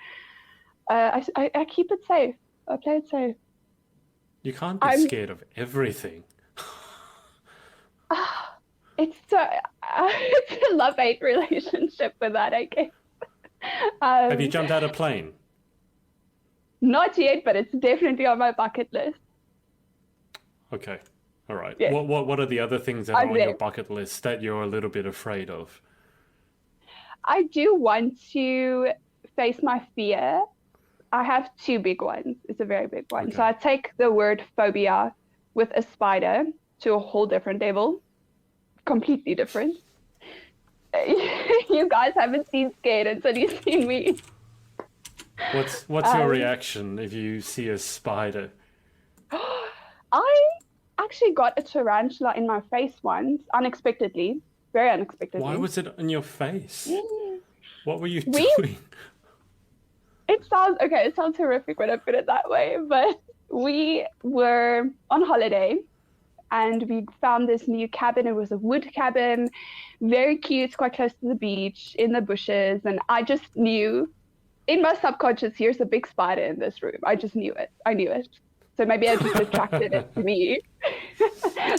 I keep it safe. I play it safe. You can't be scared of everything. It's a love-hate relationship with that, I guess. Have you jumped out of a plane? Not yet, but it's definitely on my bucket list. Okay. All right. Yes. What are the other things that are on your bucket list that you're a little bit afraid of? I do want to face my fear. I have two big ones. It's a very big one. Okay. So I take the word phobia with a spider to a whole different level. Completely different. You guys haven't seen Scared until you've seen me. What's your reaction if you see a spider? I actually got a tarantula in my face once, unexpectedly, very unexpectedly. Why was it in your face? What were you doing? It sounds horrific when I put it that way, but we were on holiday and we found this new cabin. It was a wood cabin, very cute, quite close to the beach, in the bushes, and I just knew, in my subconscious, here's a big spider in this room. I just knew it. I knew it. So maybe I just attracted it to me.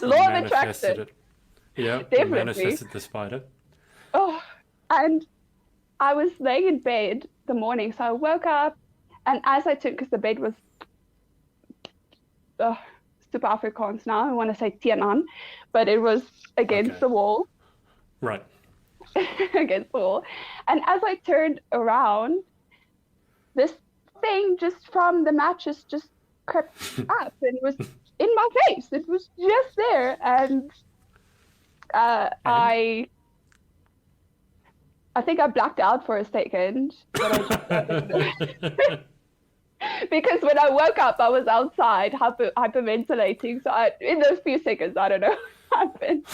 Law of attraction. Yeah, definitely. Manifested the spider. Oh, and I was laying in bed the morning, so I woke up, and as I took, because the bed was super Afrikaans now, I want to say Tianan, but it was against the wall. Right. Against the wall. And as I turned around, this thing just from the mattress just crept up, and it was in my face. It was just there, and I think I blacked out for a second, but because when I woke up, I was outside hyperventilating. So in those few seconds, I don't know what happened.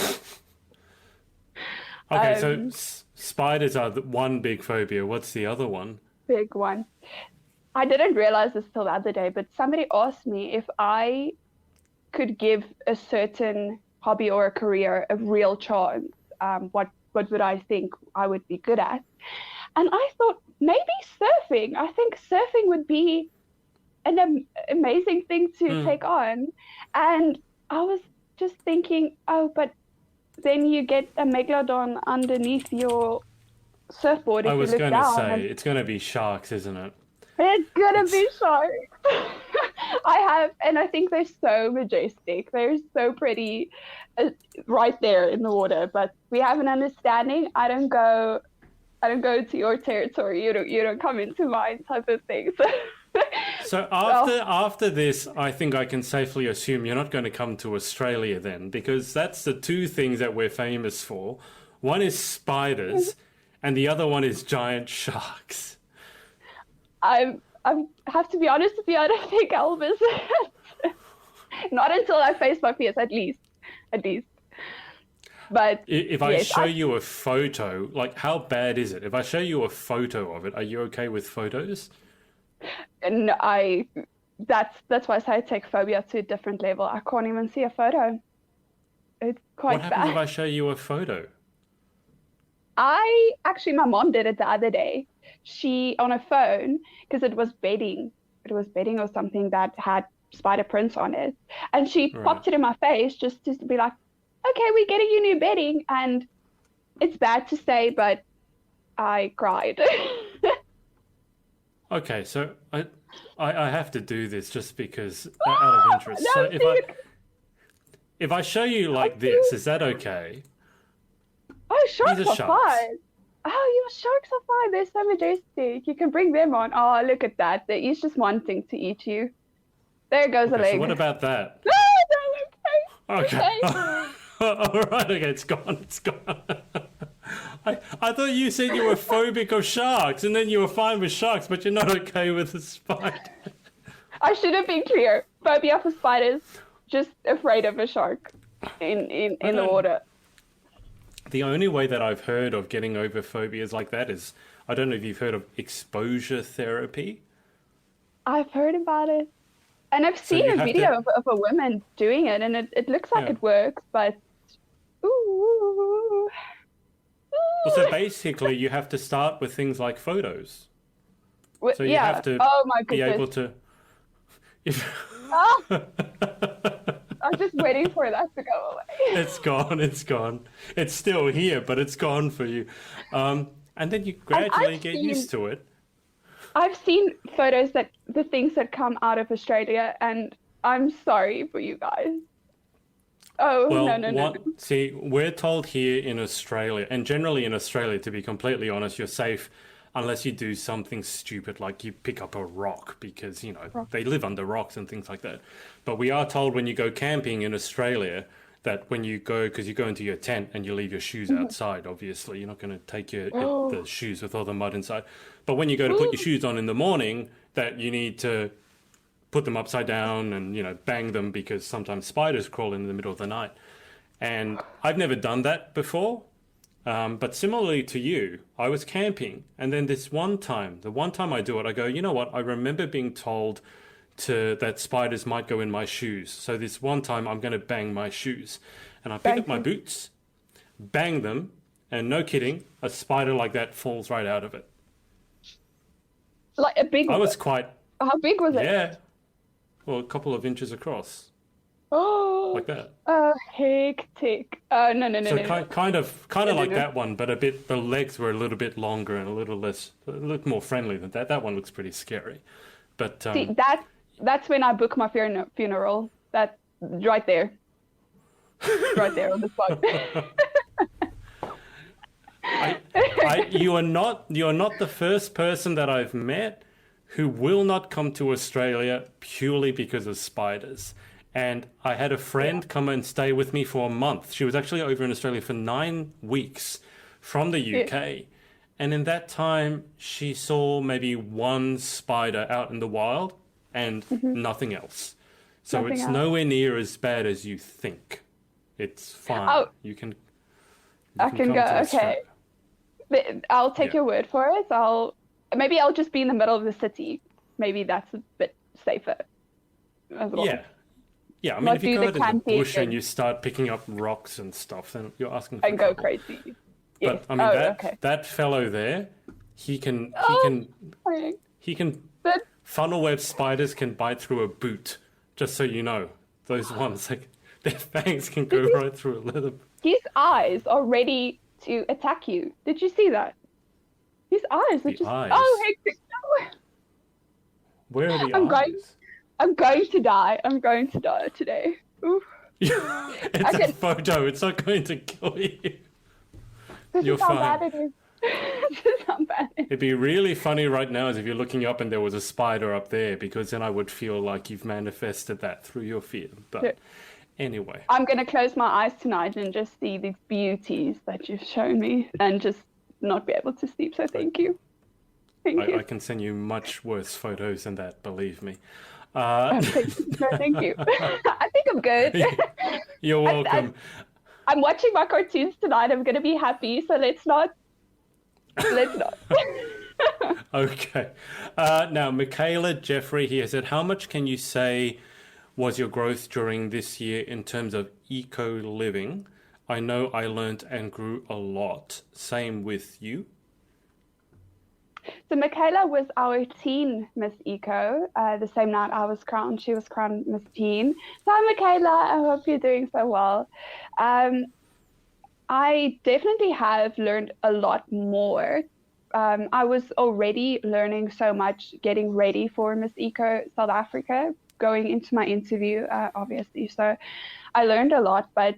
Okay, so spiders are one big phobia. What's the other one? Big one. I didn't realize this till the other day, but somebody asked me if I could give a certain hobby or a career a real chance. What would I think I would be good at? And I thought maybe surfing. I think surfing would be an amazing thing to take on. And I was just thinking, but then you get a megalodon underneath your surfboard. I was going to say, it's going to be sharks, isn't it? It's going to be sharks. And I think they're so majestic. They're so pretty right there in the water. But we have an understanding. I don't go to your territory. You don't come into mine, type of thing. So after this, I think I can safely assume you're not going to come to Australia then, because that's the two things that we're famous for. One is spiders, and the other one is giant sharks. I have to be honest with you. I don't think I'll visit. Not until I face my fears, at least. But If I yes, show you a photo, like how bad is it? If I show you a photo of it, are you okay with photos? and that's why I say I take phobia to a different level. I can't even see a photo. It's What quite happens if bad. I show you a photo? I actually, my mom did it the other day. She, on her phone, because it was bedding or something that had spider prints on it. And she Right. popped it in my face just to be like, okay, we're getting you new bedding. And it's bad to say, but I cried. Okay, so I have to do this just because out of interest. No, So dude. if I show you Oh, like this, dude. is that okay? Oh, These are sharks are sharks. fine. Oh, your sharks are fine. They're so majestic. You can bring them on. Oh, look at that. He's just wanting to eat you. There goes a Okay, so leg. what about that? No, no, okay. Okay. Okay. All right, okay, it's gone. It's gone. I thought you said you were phobic of sharks and then you were fine with sharks, but you're not okay with the spider. I should have been clear. Phobia for spiders, just afraid of a shark I in the don't. water. The only way that I've heard of getting over phobias like that is I don't know if you've heard of exposure therapy. I've heard about it. And I've So seen you a have video to, of a woman doing it, and it looks like yeah. it works, but ooh, Well, so ooh. basically, you have to start with things like photos. So you have Yeah. to Oh my be goodness. able to. If Ah, I'm just waiting for that to go away. it's gone, it's gone. It's still here, but it's gone for you. And then you And gradually get used to it. I've seen photos that the things that come out of Australia, and I'm sorry for you guys. Oh, no, Well, no, no, no. see, we're told here in Australia, and generally in Australia, to be completely honest, you're safe unless you do something stupid like you pick up a rock because, they live under rocks and things like that. But we are told when you go camping in Australia that when you go, because you go into your tent and you leave your shoes outside, obviously, you're not going to take the Oh, shoes with all the mud inside. But when you go to put ooh, your shoes on in the morning, that you need to put them upside down and bang them because sometimes spiders crawl in the middle of the night. And I've never done that before, but similarly to you, I was camping, and then the one time I do it, I go, you know what, I remember being told that spiders might go in my shoes, so this one time I'm going to bang my shoes. And I pick up thank my you. boots, bang them, and no kidding, a spider like that falls right out of it. Like a big I one. was quite, How big was it? yeah, well, a couple of inches across, Oh, like that. hectic. Oh, no, no, no, So no, no. kind No, of no, like no. that one, but a bit. The legs were a little bit longer and a little more friendly than that. That one looks pretty scary, but See, that's when I book my funeral. That right there, right there on the spot. I, you are not the first person that I've met who will not come to Australia purely because of spiders. And I had a friend come and stay with me for a month. She was actually over in Australia for 9 weeks from the Yeah, UK. And in that time, she saw maybe one spider out in the wild and nothing else. So nothing it's else. nowhere near as bad as you think. It's fine. Oh, You I can can go. come to Okay, Australia. but I'll take Yeah. your word for it. Maybe I'll just be in the middle of the city. Maybe that's a bit safer as well. Yeah. Yeah, I mean, Not if you do go the out in the camping bush and you start picking up rocks and stuff, then you're asking for and go trouble. crazy. Yes. But I mean, Oh, that okay. that fellow there, he can he Oh, can okay. he can But funnel web spiders can bite through a boot. Just so you know, those ones like their fangs can did go you, right through a leather. his eyes are ready to attack you. Did you see that? His eyes are The just, oh, eyes. hectic. No. Where are the I'm going, eyes? I'm going to die. I'm going to die today. Oof. I It's a can, photo. It's not going to kill you. this You're is how fine. bad it is. This is how bad it is. It'd be really funny right now as if you're looking up and there was a spider up there, because then I would feel like you've manifested that through your fear. But anyway, I'm going to close my eyes tonight and just see these beauties that you've shown me and just not be able to sleep. So I, thank you. Thank I you. can send you much worse photos than that, believe me. Thank you. No, thank you. I think I'm good. You're I, welcome. I'm watching my cartoons tonight. I'm going to be happy. So let's not. Let's not. Okay. Now, Michaela Jeffrey here said, how much can you say was your growth during this year in terms of eco living? I know I learned and grew a lot. Same with you. So Michaela was our teen Miss Eco. The same night I was crowned, she was crowned Miss Teen. So hi, Michaela. I hope you're doing so well. I definitely have learned a lot more. I was already learning so much, getting ready for Miss Eco South Africa, going into my interview, obviously. So I learned a lot, but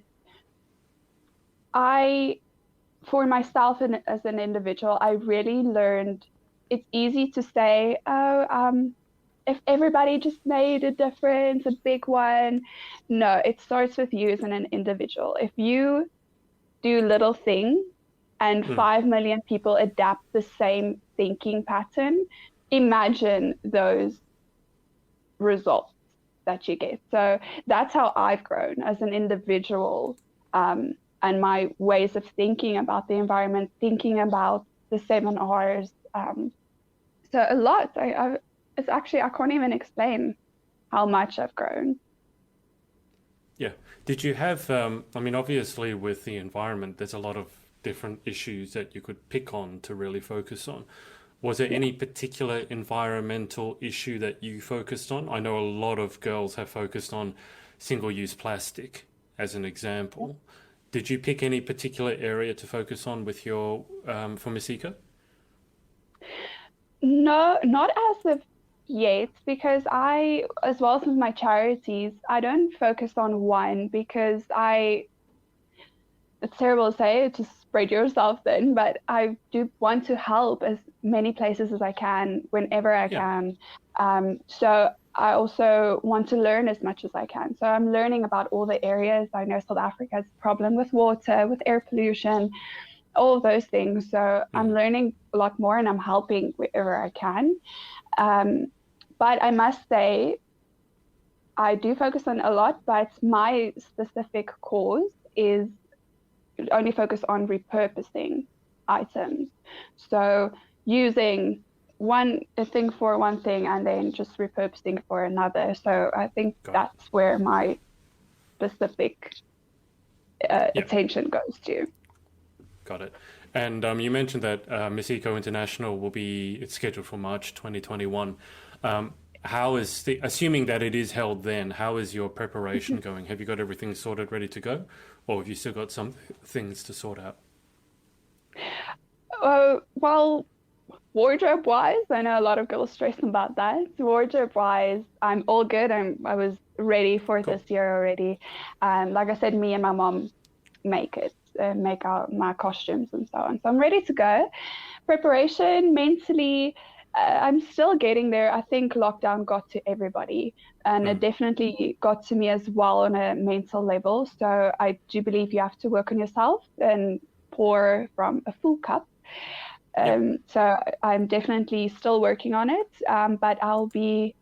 for myself and as an individual, I really learned it's easy to say, if everybody just made a difference, a big one. No, it starts with you as an individual. If you do little things and 5 million people adapt the same thinking pattern, imagine those results that you get. So that's how I've grown as an individual, and my ways of thinking about the environment, thinking about the 7Rs. So a lot. It's actually, I can't even explain how much I've grown. Yeah. Did you have, I mean, obviously with the environment, there's a lot of different issues that you could pick on to really focus on. Was there any particular environmental issue that you focused on? I know a lot of girls have focused on single-use plastic as an example. Did you pick any particular area to focus on with your, for Miss Eco? No, not as of yet, because as well as with my charities, I don't focus on one because it's terrible to say, to spread yourself thin, but I do want to help as many places as I can, whenever I can. So I also want to learn as much as I can. So I'm learning about all the areas. I know South Africa has a problem with water, with air pollution, all of those things. So I'm learning a lot more and I'm helping wherever I can. But I must say, I do focus on a lot, but my specific cause is only focus on repurposing items. So using a thing for one thing and then just repurposing for another. So I think that's where my specific attention goes to. Got it. And you mentioned that Miss Eco International it's scheduled for March 2021. How is assuming that it is held then, how is your preparation going? Have you got everything sorted, ready to go? Or have you still got some things to sort out? Well, wardrobe-wise, I know a lot of girls stress about that. Wardrobe-wise, I'm all good. I was ready for this year already. Like I said, me and my mom make my costumes and so on. So I'm ready to go. Preparation mentally, I'm still getting there. I think lockdown got to everybody, and it definitely got to me as well on a mental level. So I do believe you have to work on yourself and pour from a full cup. So I'm definitely still working on it, but I'll be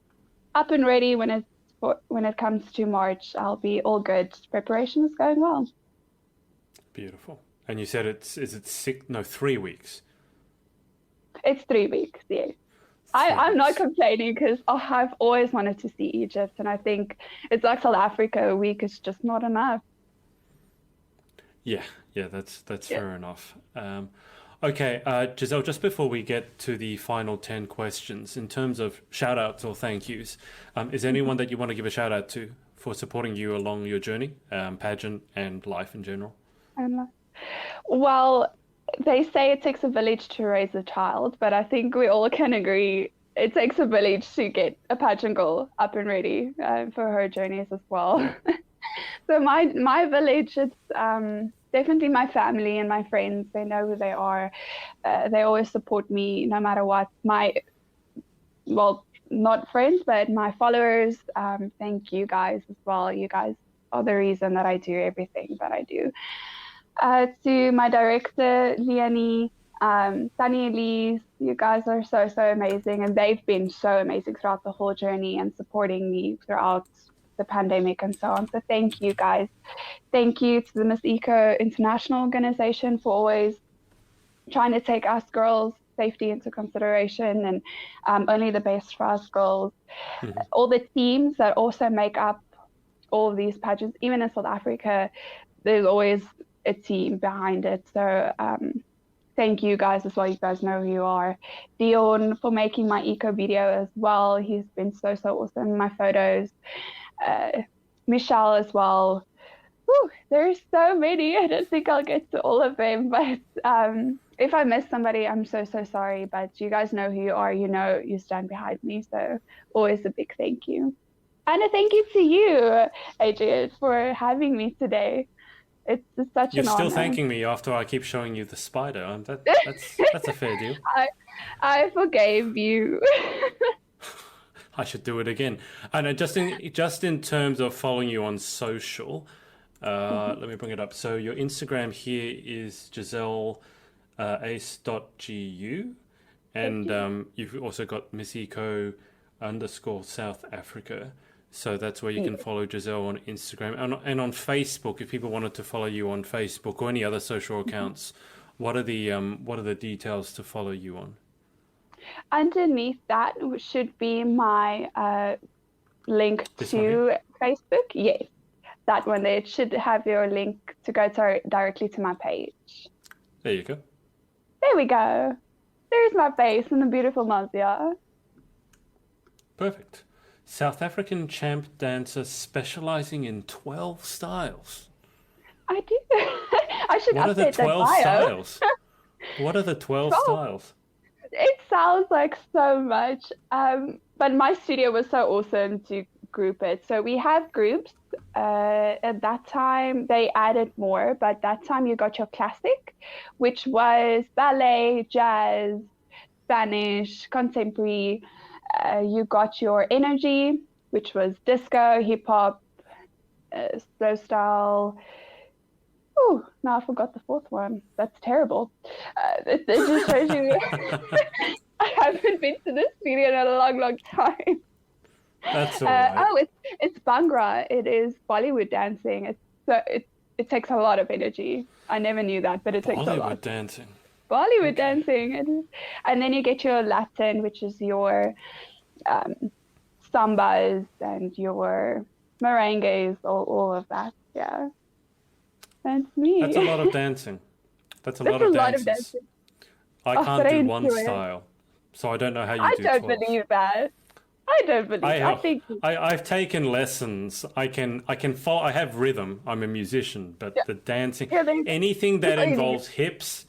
up and ready when it comes to March. I'll be all good. Preparation is going well. Beautiful. And you said is it 3 weeks? It's 3 weeks, yes. I'm not complaining because I've always wanted to see Egypt, and I think it's like South Africa, a week is just not enough. Yeah, that's fair enough. Okay, Gizzelle, just before we get to the final 10 questions, in terms of shout outs or thank yous, is there anyone that you want to give a shout out to for supporting you along your journey, pageant and life in general? Well, they say it takes a village to raise a child, but I think we all can agree it takes a village to get a pageant girl up and ready for her journeys as well. So my village, it's definitely my family and my friends. They know who they are. They always support me no matter what. Not friends, but my followers. Thank you guys as well. You guys are the reason that I do everything that I do. To my director, Leonie, Sunny, Elise, you guys are so amazing, and they've been so amazing throughout the whole journey and supporting me throughout the pandemic and so on. So thank you guys. Thank you to the Miss Eco International organization for always trying to take us girls' safety into consideration and only the best for us girls. All the teams that also make up all of these pageants, even in South Africa, there's always a team behind it. So thank you guys as well. You guys know who you are. Dion for making my eco video as well. He's been so awesome. My photos. Michelle as well. Whew, there's so many. I don't think I'll get to all of them, but if I miss somebody, I'm so sorry. But you guys know who you are. You know you stand behind me. So always a big thank you. And a thank you to you, Adrian, for having me today. It's such You're an honor. still thanking me after I keep showing you the spider. That's a fair deal. I forgave you. I should do it again. I know, just in terms of following you on social, let me bring it up. So your Instagram here is Gizzelle Uys.gu, and you've also got Miss Eco _South Africa. So that's where you can follow Gizzelle on Instagram and on Facebook. If people wanted to follow you on Facebook or any other social accounts, what are the details to follow you on? Underneath that should be my link to Facebook. Yes, that one there. It should have your link to go directly to my page. There you go. There we go. There's my face and the beautiful Nazia. Perfect. South African champ dancer specializing in 12 styles. I do. I should What update are the 12 that bio. styles? What are the 12 styles? It sounds like so much, but my studio was so awesome to group it. So we have groups. At that time, they added more, but that time you got your classic, which was ballet, jazz, Spanish, contemporary. You got your energy, which was disco, hip hop, slow style. Oh, now I forgot the fourth one. That's terrible. It just shows you I haven't been to this studio in a long time. That's all right. It's Bhangra. It is Bollywood dancing. It takes a lot of energy. I never knew that, but it takes a lot. Bollywood dancing. Bollywood dancing. And then you get your Latin, which is your sambas and your merengues, all of that. Yeah. That's me. That's a lot of dancing. That's a lot of dancing. I can't do one style, so I don't know how you do 12. I don't believe that. I don't believe that. I think I've taken lessons. I can follow. I have rhythm. I'm a musician, but the dancing, anything that involves hips,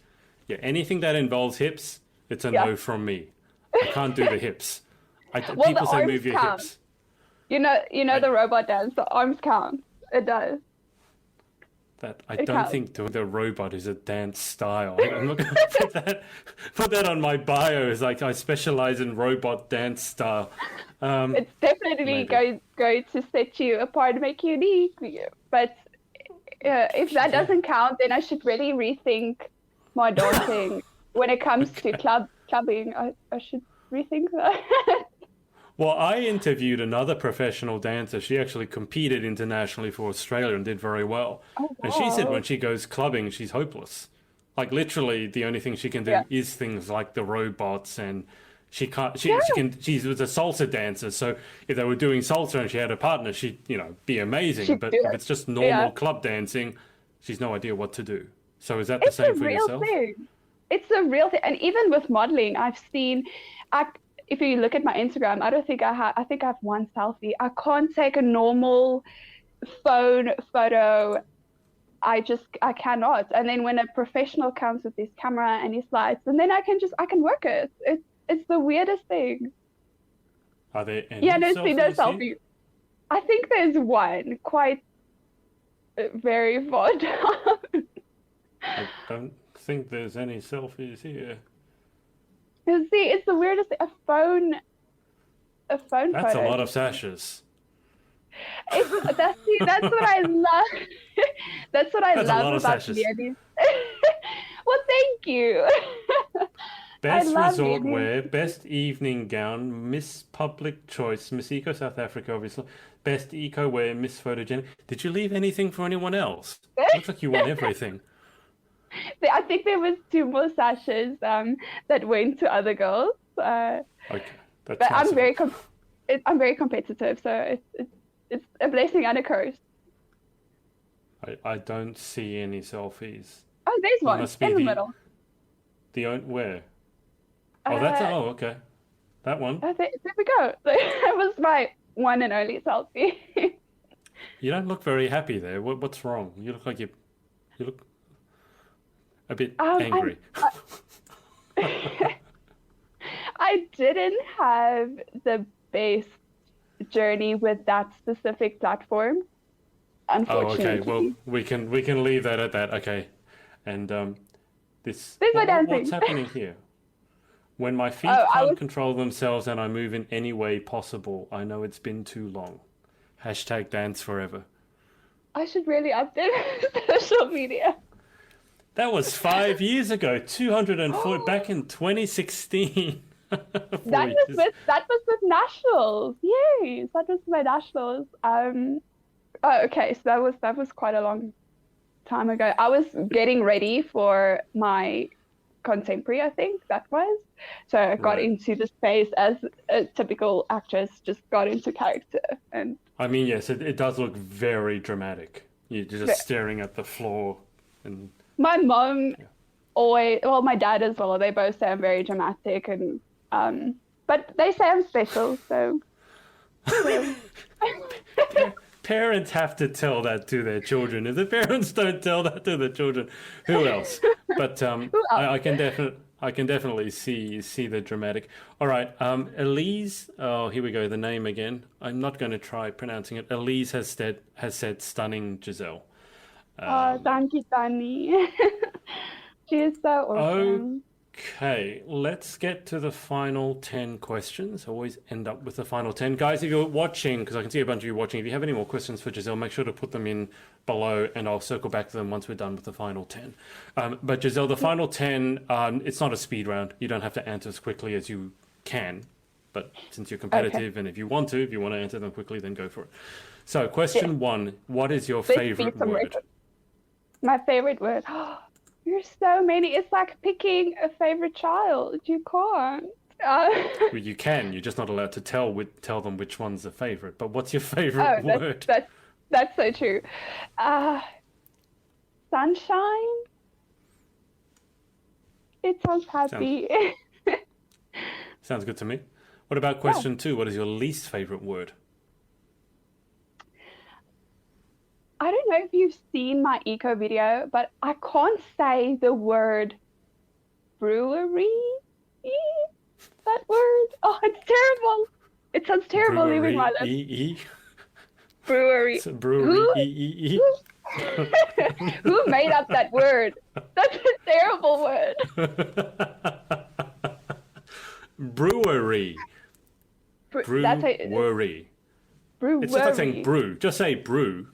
it's a no from me. I can't do the hips. People say move your hips. You know the robot dance. The arms count. It does. I don't think doing the robot is a dance style. I'm not going to put that on my bio. It's like I specialize in robot dance style. It's definitely going to set you apart and make you unique. But if that doesn't count, then I should really rethink my dancing when it comes to clubbing. I should rethink that. Well, I interviewed another professional dancer. She actually competed internationally for Australia and did very well. Oh, wow. And she said when she goes clubbing, she's hopeless. Like literally, the only thing she can do is things like the robots, and she can't. She was a salsa dancer, so if they were doing salsa and she had a partner, she'd be amazing. But if it's just normal club dancing, she's no idea what to do. So is that the same for yourself? It's a real thing, and even with modeling, I've seen. If you look at my Instagram, I think I have one selfie. I can't take a normal phone photo. I cannot. And then when a professional comes with his camera and his lights, and then I can work it. It's the weirdest thing. Are there any selfies? No selfies. I think there's one quite very far down. I don't think there's any selfies here. See, it's the weirdest thing. A phone That's photo. A lot of sashes. That's what I love. That's what I love about Leonie's. Well, thank you. I Best love resort Museum wear, City. best evening gown, Miss Public Choice, Miss Eco South Africa, obviously. Best eco wear, Miss Photogenic. Did you leave anything for anyone else? Looks like you won everything. I think there was two more sashes that went to other girls. Okay, that's But nice of you. I'm very competitive, so it's a blessing and a curse. I don't see any selfies. Oh, there's It one must be in the middle. the where? Oh, that's Uh, oh okay. That one. there we go. That was my one and only selfie. You don't look very happy there. What's wrong? You look like you look a bit I'm angry. I didn't have the best journey with that specific platform, Oh, okay. Well, unfortunately. we can leave that at that. Okay. And this There's my what's dancing. happening here? When my Oh, feet can't control themselves and I move in any way possible, I know it's been too long. Hashtag dance forever. I should really update my social media. That was 5 years ago, 240 back in 2016. Boy, just That was with nationals. Yes, that was my nationals. Oh, okay, so that was quite a long time ago. I was getting ready for my contemporary, I think that was. So I got right. into the space as a typical actress, just got into character. And I mean, yes, it does look very dramatic. You're just yeah. staring at the floor and My mom yeah. always, well, my dad as well, they both say I'm very dramatic and but they say I'm special, so yeah. Parents have to tell that to their children. If the parents don't tell that to the children, who else? But Who else? I can definitely see the dramatic. All right, Elise. Oh, here we go. The name again. I'm not going to try pronouncing it. Elise has said stunning Giselle. Oh, thank you, Tani. She is so awesome. Okay, let's get to the final 10 questions. Always end up with the final 10. Guys, if you're watching, because I can see a bunch of you watching, if you have any more questions for Giselle, make sure to put them in below and I'll circle back to them once we're done with the final 10. But Giselle, the final 10, it's not a speed round. You don't have to answer as quickly as you can. But since you're Okay. competitive and if you want to answer them quickly, then go for it. So, Yeah. question one, what is your Let's beat favorite some word? records. My favorite word. There's so many. It's like picking a favorite child. You can't. Uh, Well, you can, you're just not allowed to tell them which one's the favorite. But what's your favorite oh, word? that's so true. Uh, Sunshine. It sounds Sounds happy. sounds good to me. What about Yeah. question two? What is your least favorite word? I don't know if you've seen my eco video, but I can't say the word brewery. That word. Oh, it's terrible. It sounds terrible leaving my Brewery lips. e. Brewery. It's a brewery Who e. who who made up that word? That's a terrible word. Brewery. That's a Brewery. It's just like saying brewery. brew. Just say brew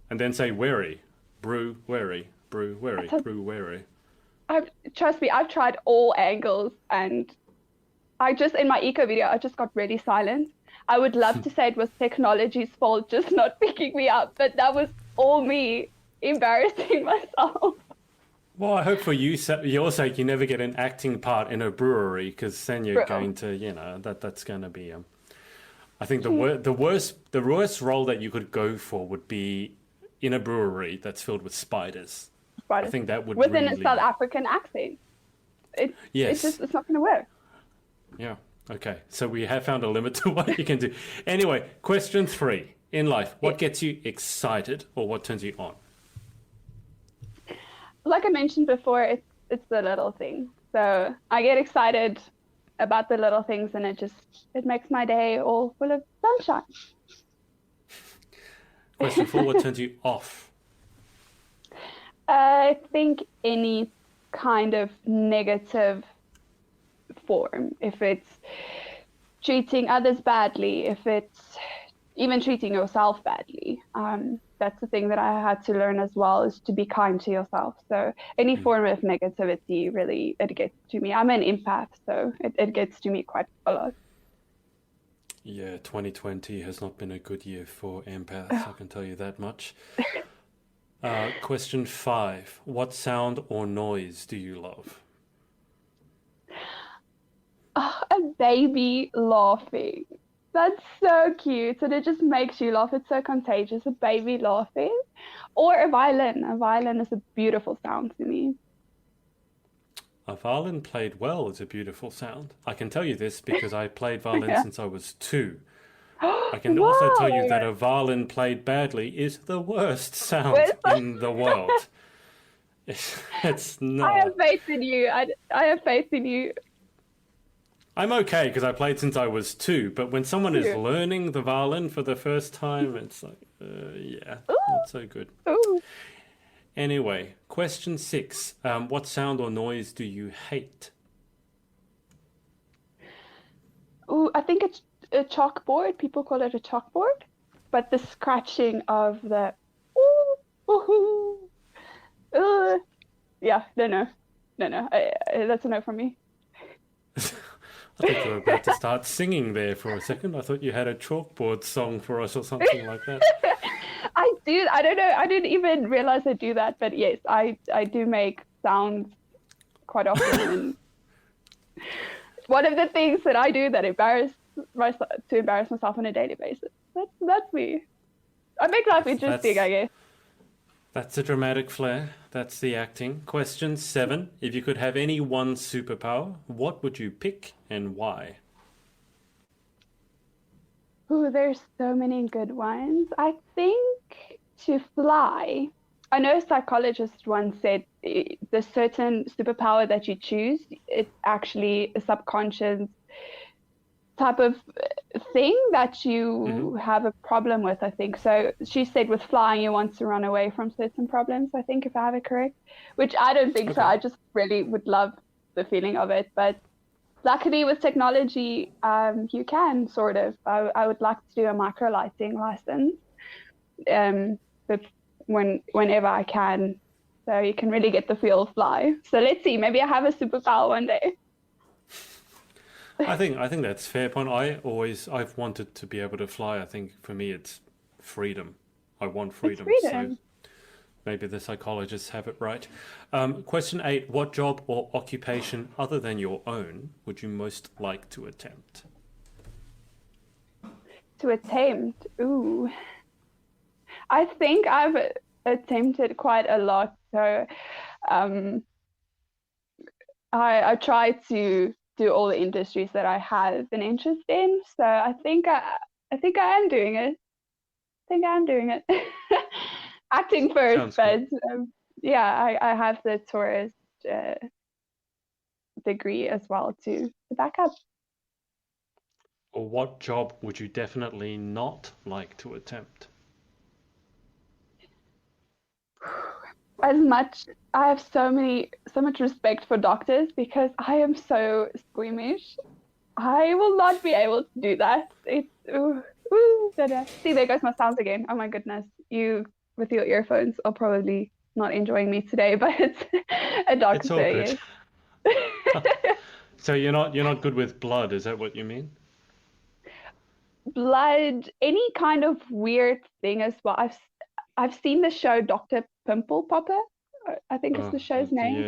and then say wary. Brew wary. Brew wary. That's Brew wary. Trust me, I've tried all angles and I just, in my eco video, I just got really silent. I would love to say it was technology's fault just not picking me up, but that was all me embarrassing myself. Well, I hope for your sake, you never get an acting part in a brewery, because then you're Bro. going to, that's going to be. I think the worst role that you could go for would be in a brewery that's filled with spiders. I Right. think that would Within a South really. African accent. It's Yes. just, it's not going to work. Yeah. Okay. So we have found a limit to what you can do. Anyway, question three. In life, Yeah. what gets you excited or what turns you on? Like I mentioned before, it's the little things. So I get excited about the little things and it makes my day all full of sunshine. Question four, what turns you off? I think any kind of negative form, if it's treating others badly, if it's even treating yourself badly, that's the thing that I had to learn as well, is to be kind to yourself. So any form of negativity, really, it gets to me. I'm an empath, so it gets to me quite a lot. Yeah, 2020 has not been a good year for empaths, I can tell you that much. Question 5. What sound or noise do you love? Oh, a baby laughing. That's so cute. And it just makes you laugh. It's so contagious. A baby laughing. Or a violin. A violin is a beautiful sound to me. A violin played well is a beautiful sound. I can tell you this because I played violin Yeah. since I was 2. I can also tell you that Wow. a violin played badly is the worst sound With in the world. It's I have not. faith in you. I have faith in you I'm okay because I played since I was 2, but when someone is too. learning the violin for the first time, it's like, yeah, not so good. Ooh, ooh. Anyway, question 6. What sound or noise do you hate? Ooh, I think it's a chalkboard. People call it a chalkboard. But the scratching of the ooh, ooh, ooh. Yeah, no. That's a no from me. I thought you were about to start singing there for a second. I thought you had a chalkboard song for us or something like that. I do. I don't know. I didn't even realize I do that. But yes, I do make sounds quite often. And one of the things that I do that embarrass myself on a daily basis. That's me. I make life interesting, I guess. That's a dramatic flair. That's the acting. Question 7. If you could have any one superpower, what would you pick and why? Ooh, there's so many good ones. I think to fly. I know a psychologist once said the certain superpower that you choose, it's actually a subconscious type of thing that Hmm. you have a problem with, I think. So she said with flying, you want to run away from certain problems, I think, if I have it correct, which I don't think so. Okay. I just really would love the feeling of it. But luckily with technology, you can sort of. I would like to do a microlighting license, but whenever I can. So you can really get the feel of fly. So let's see, maybe I have a superpower one day. I think that's a fair point. I've wanted to be able to fly. I think for me it's freedom. I want It's freedom. So freedom. maybe the psychologists have it right. Question 8. What job or occupation other than your own would you most like to attempt? To attempt. Ooh. I think I've attempted quite a lot. So um, I try to do all the industries that I have an interest in. So I think I am doing it. I think I am doing it. Acting first, Sounds good. but yeah, I have the tourist uh, degree as well to back up. Or what job would you definitely not like to attempt? As much I have so much respect for doctors because I am so squeamish. I will not be able to do that. It's da-da. See, there goes my sounds again. Oh my goodness. You with your earphones are probably not enjoying me today, but it's a It's all doctor, good. yes. So you're not good with blood, is that what you mean? Blood, any kind of weird thing as well. I've seen the show Dr. Pimple Popper. I think it's Oh, the show's name.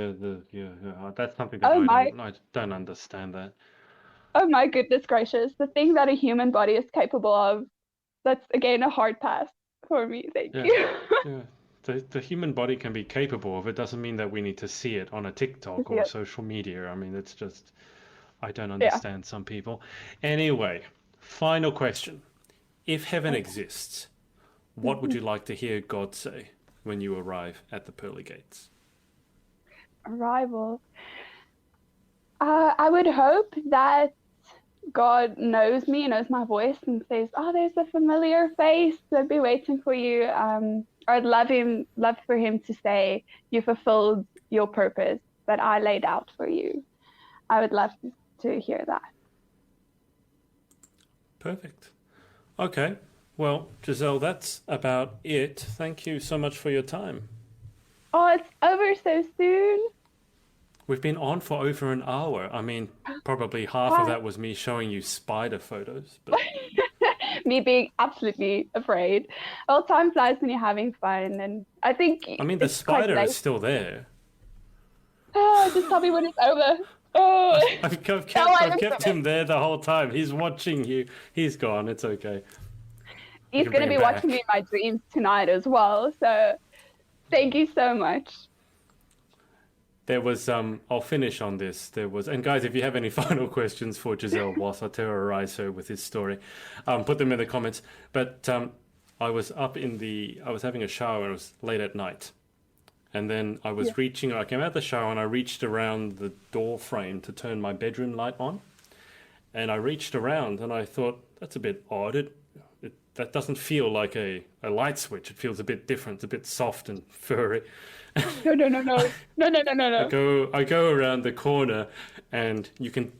yeah. That's something that Oh I my don't I don't understand that. oh my goodness gracious. The thing that a human body is capable of, that's again a hard pass for me. Thank Yeah, you. yeah. The human body can be capable of it. Doesn't mean that we need to see it on a TikTok or Yeah. social media. I mean, it's just I don't Yeah. understand some people. Anyway, final question. If heaven Okay. exists, what would you like to hear God say when you arrive at the pearly gates? Arrival. I would hope that God knows me, knows my voice, and says, "Oh, there's a familiar face. I'll be waiting for you." I'd love for him to say, "You fulfilled your purpose that I laid out for you." I would love to hear that. Perfect. Okay. Well, Gizzelle, that's about it. Thank you so much for your time. Oh, it's over so soon. We've been on for over an hour. I mean, probably half of that was me showing you spider photos. But Me being absolutely afraid. Well, time flies when you're having fun, and I think I mean, the it's quite spider late. is still there. Oh, just tell me when it's over. Oh, I've kept, Oh, I I've kept love him there the whole time. He's watching you. He's gone. It's okay. he's can going to bring be him watching me back. in my dreams tonight as well. So thank you so much. There was, I'll finish on this. There was, and guys, if you have any final questions for Gizzelle whilst I terrorize her with this story, put them in the comments. But I was I was having a shower and it was late at night. And then I came out the shower and I reached around the door frame to turn my bedroom light on. And I reached around and I thought, that's a bit odd. That doesn't feel like a light switch. It feels a bit different. It's a bit soft and furry. No, no, no, no, no, no, no, no, no. I go around the corner and you can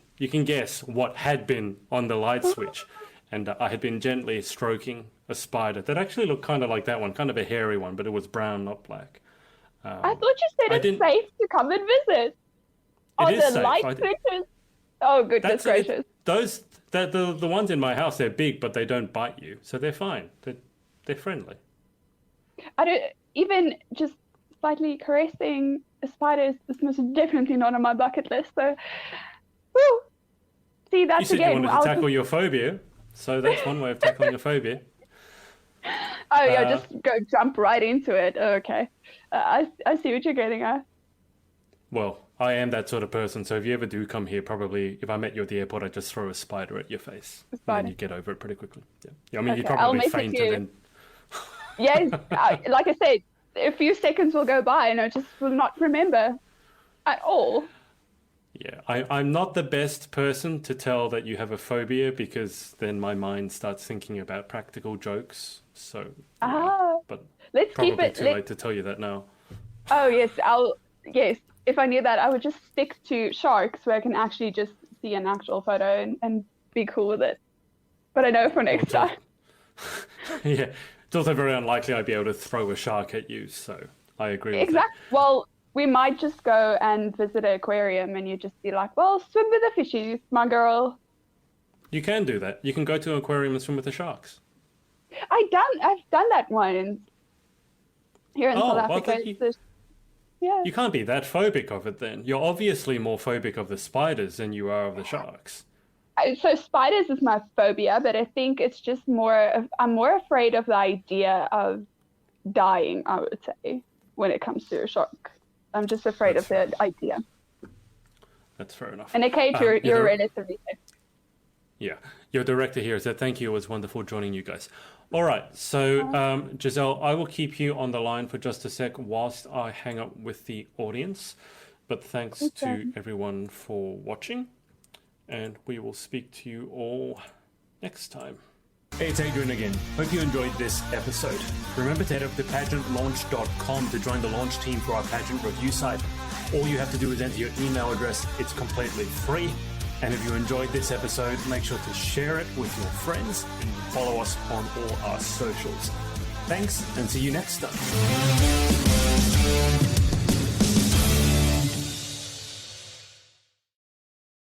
guess what had been on the light switch. And I had been gently stroking a spider that actually looked kind of like that one, kind of a hairy one, but it was brown, not black. I thought you said it's safe to come and visit. Oh, is the safe. light switches. Oh, goodness gracious. The ones in my house, they're big, but they don't bite you, so they're fine. They're friendly. I don't even just slightly caressing a spider is most definitely not on my bucket list. So, whew. See, that's You said again. you wanted to tackle your phobia, so that's one way of tackling a phobia. Oh yeah, just go jump right into it. Oh, okay, I see what you're getting at. Well, I am that sort of person, so if you ever do come here, probably if I met you at the airport, I'd just throw a spider at your face. And then you get over it pretty quickly. Yeah. I mean, Okay, you'd I'll probably message faint you. and then... Yes, like I said, a few seconds will go by and I just will not remember at all. Yeah, I'm not the best person to tell that you have a phobia because then my mind starts thinking about practical jokes. So, but let's probably keep it. too late to tell you that now. Oh yes, yes. If I knew that, I would just stick to sharks where I can actually just see an actual photo and be cool with it. But I know for next time. Yeah, it's also very unlikely I'd be able to throw a shark at you. So I agree with that. Exactly. Well, we might just go and visit an aquarium and you just be like, well, swim with the fishies, my girl. You can do that. You can go to an aquarium and swim with the sharks. I've done that once. Here in South Africa. Yeah. You can't be that phobic of it then. You're obviously more phobic of the spiders than you are of the sharks. So spiders is my phobia, but I think it's just I'm more afraid of the idea of dying, I would say, when it comes to a shark. I'm just afraid of the idea. That's fair enough. In a cage, you're relatively safe. Yeah. Your director here said, thank you. It was wonderful joining you guys. All right. So, Gizzelle, I will keep you on the line for just a sec whilst I hang up with the audience. But thanks to everyone for watching. And we will speak to you all next time. Hey, it's Adrian again. Hope you enjoyed this episode. Remember to head up to pageantlaunch.com to join the launch team for our pageant review site. All you have to do is enter your email address. It's completely free. And if you enjoyed this episode, make sure to share it with your friends and follow us on all our socials. Thanks, and see you next time.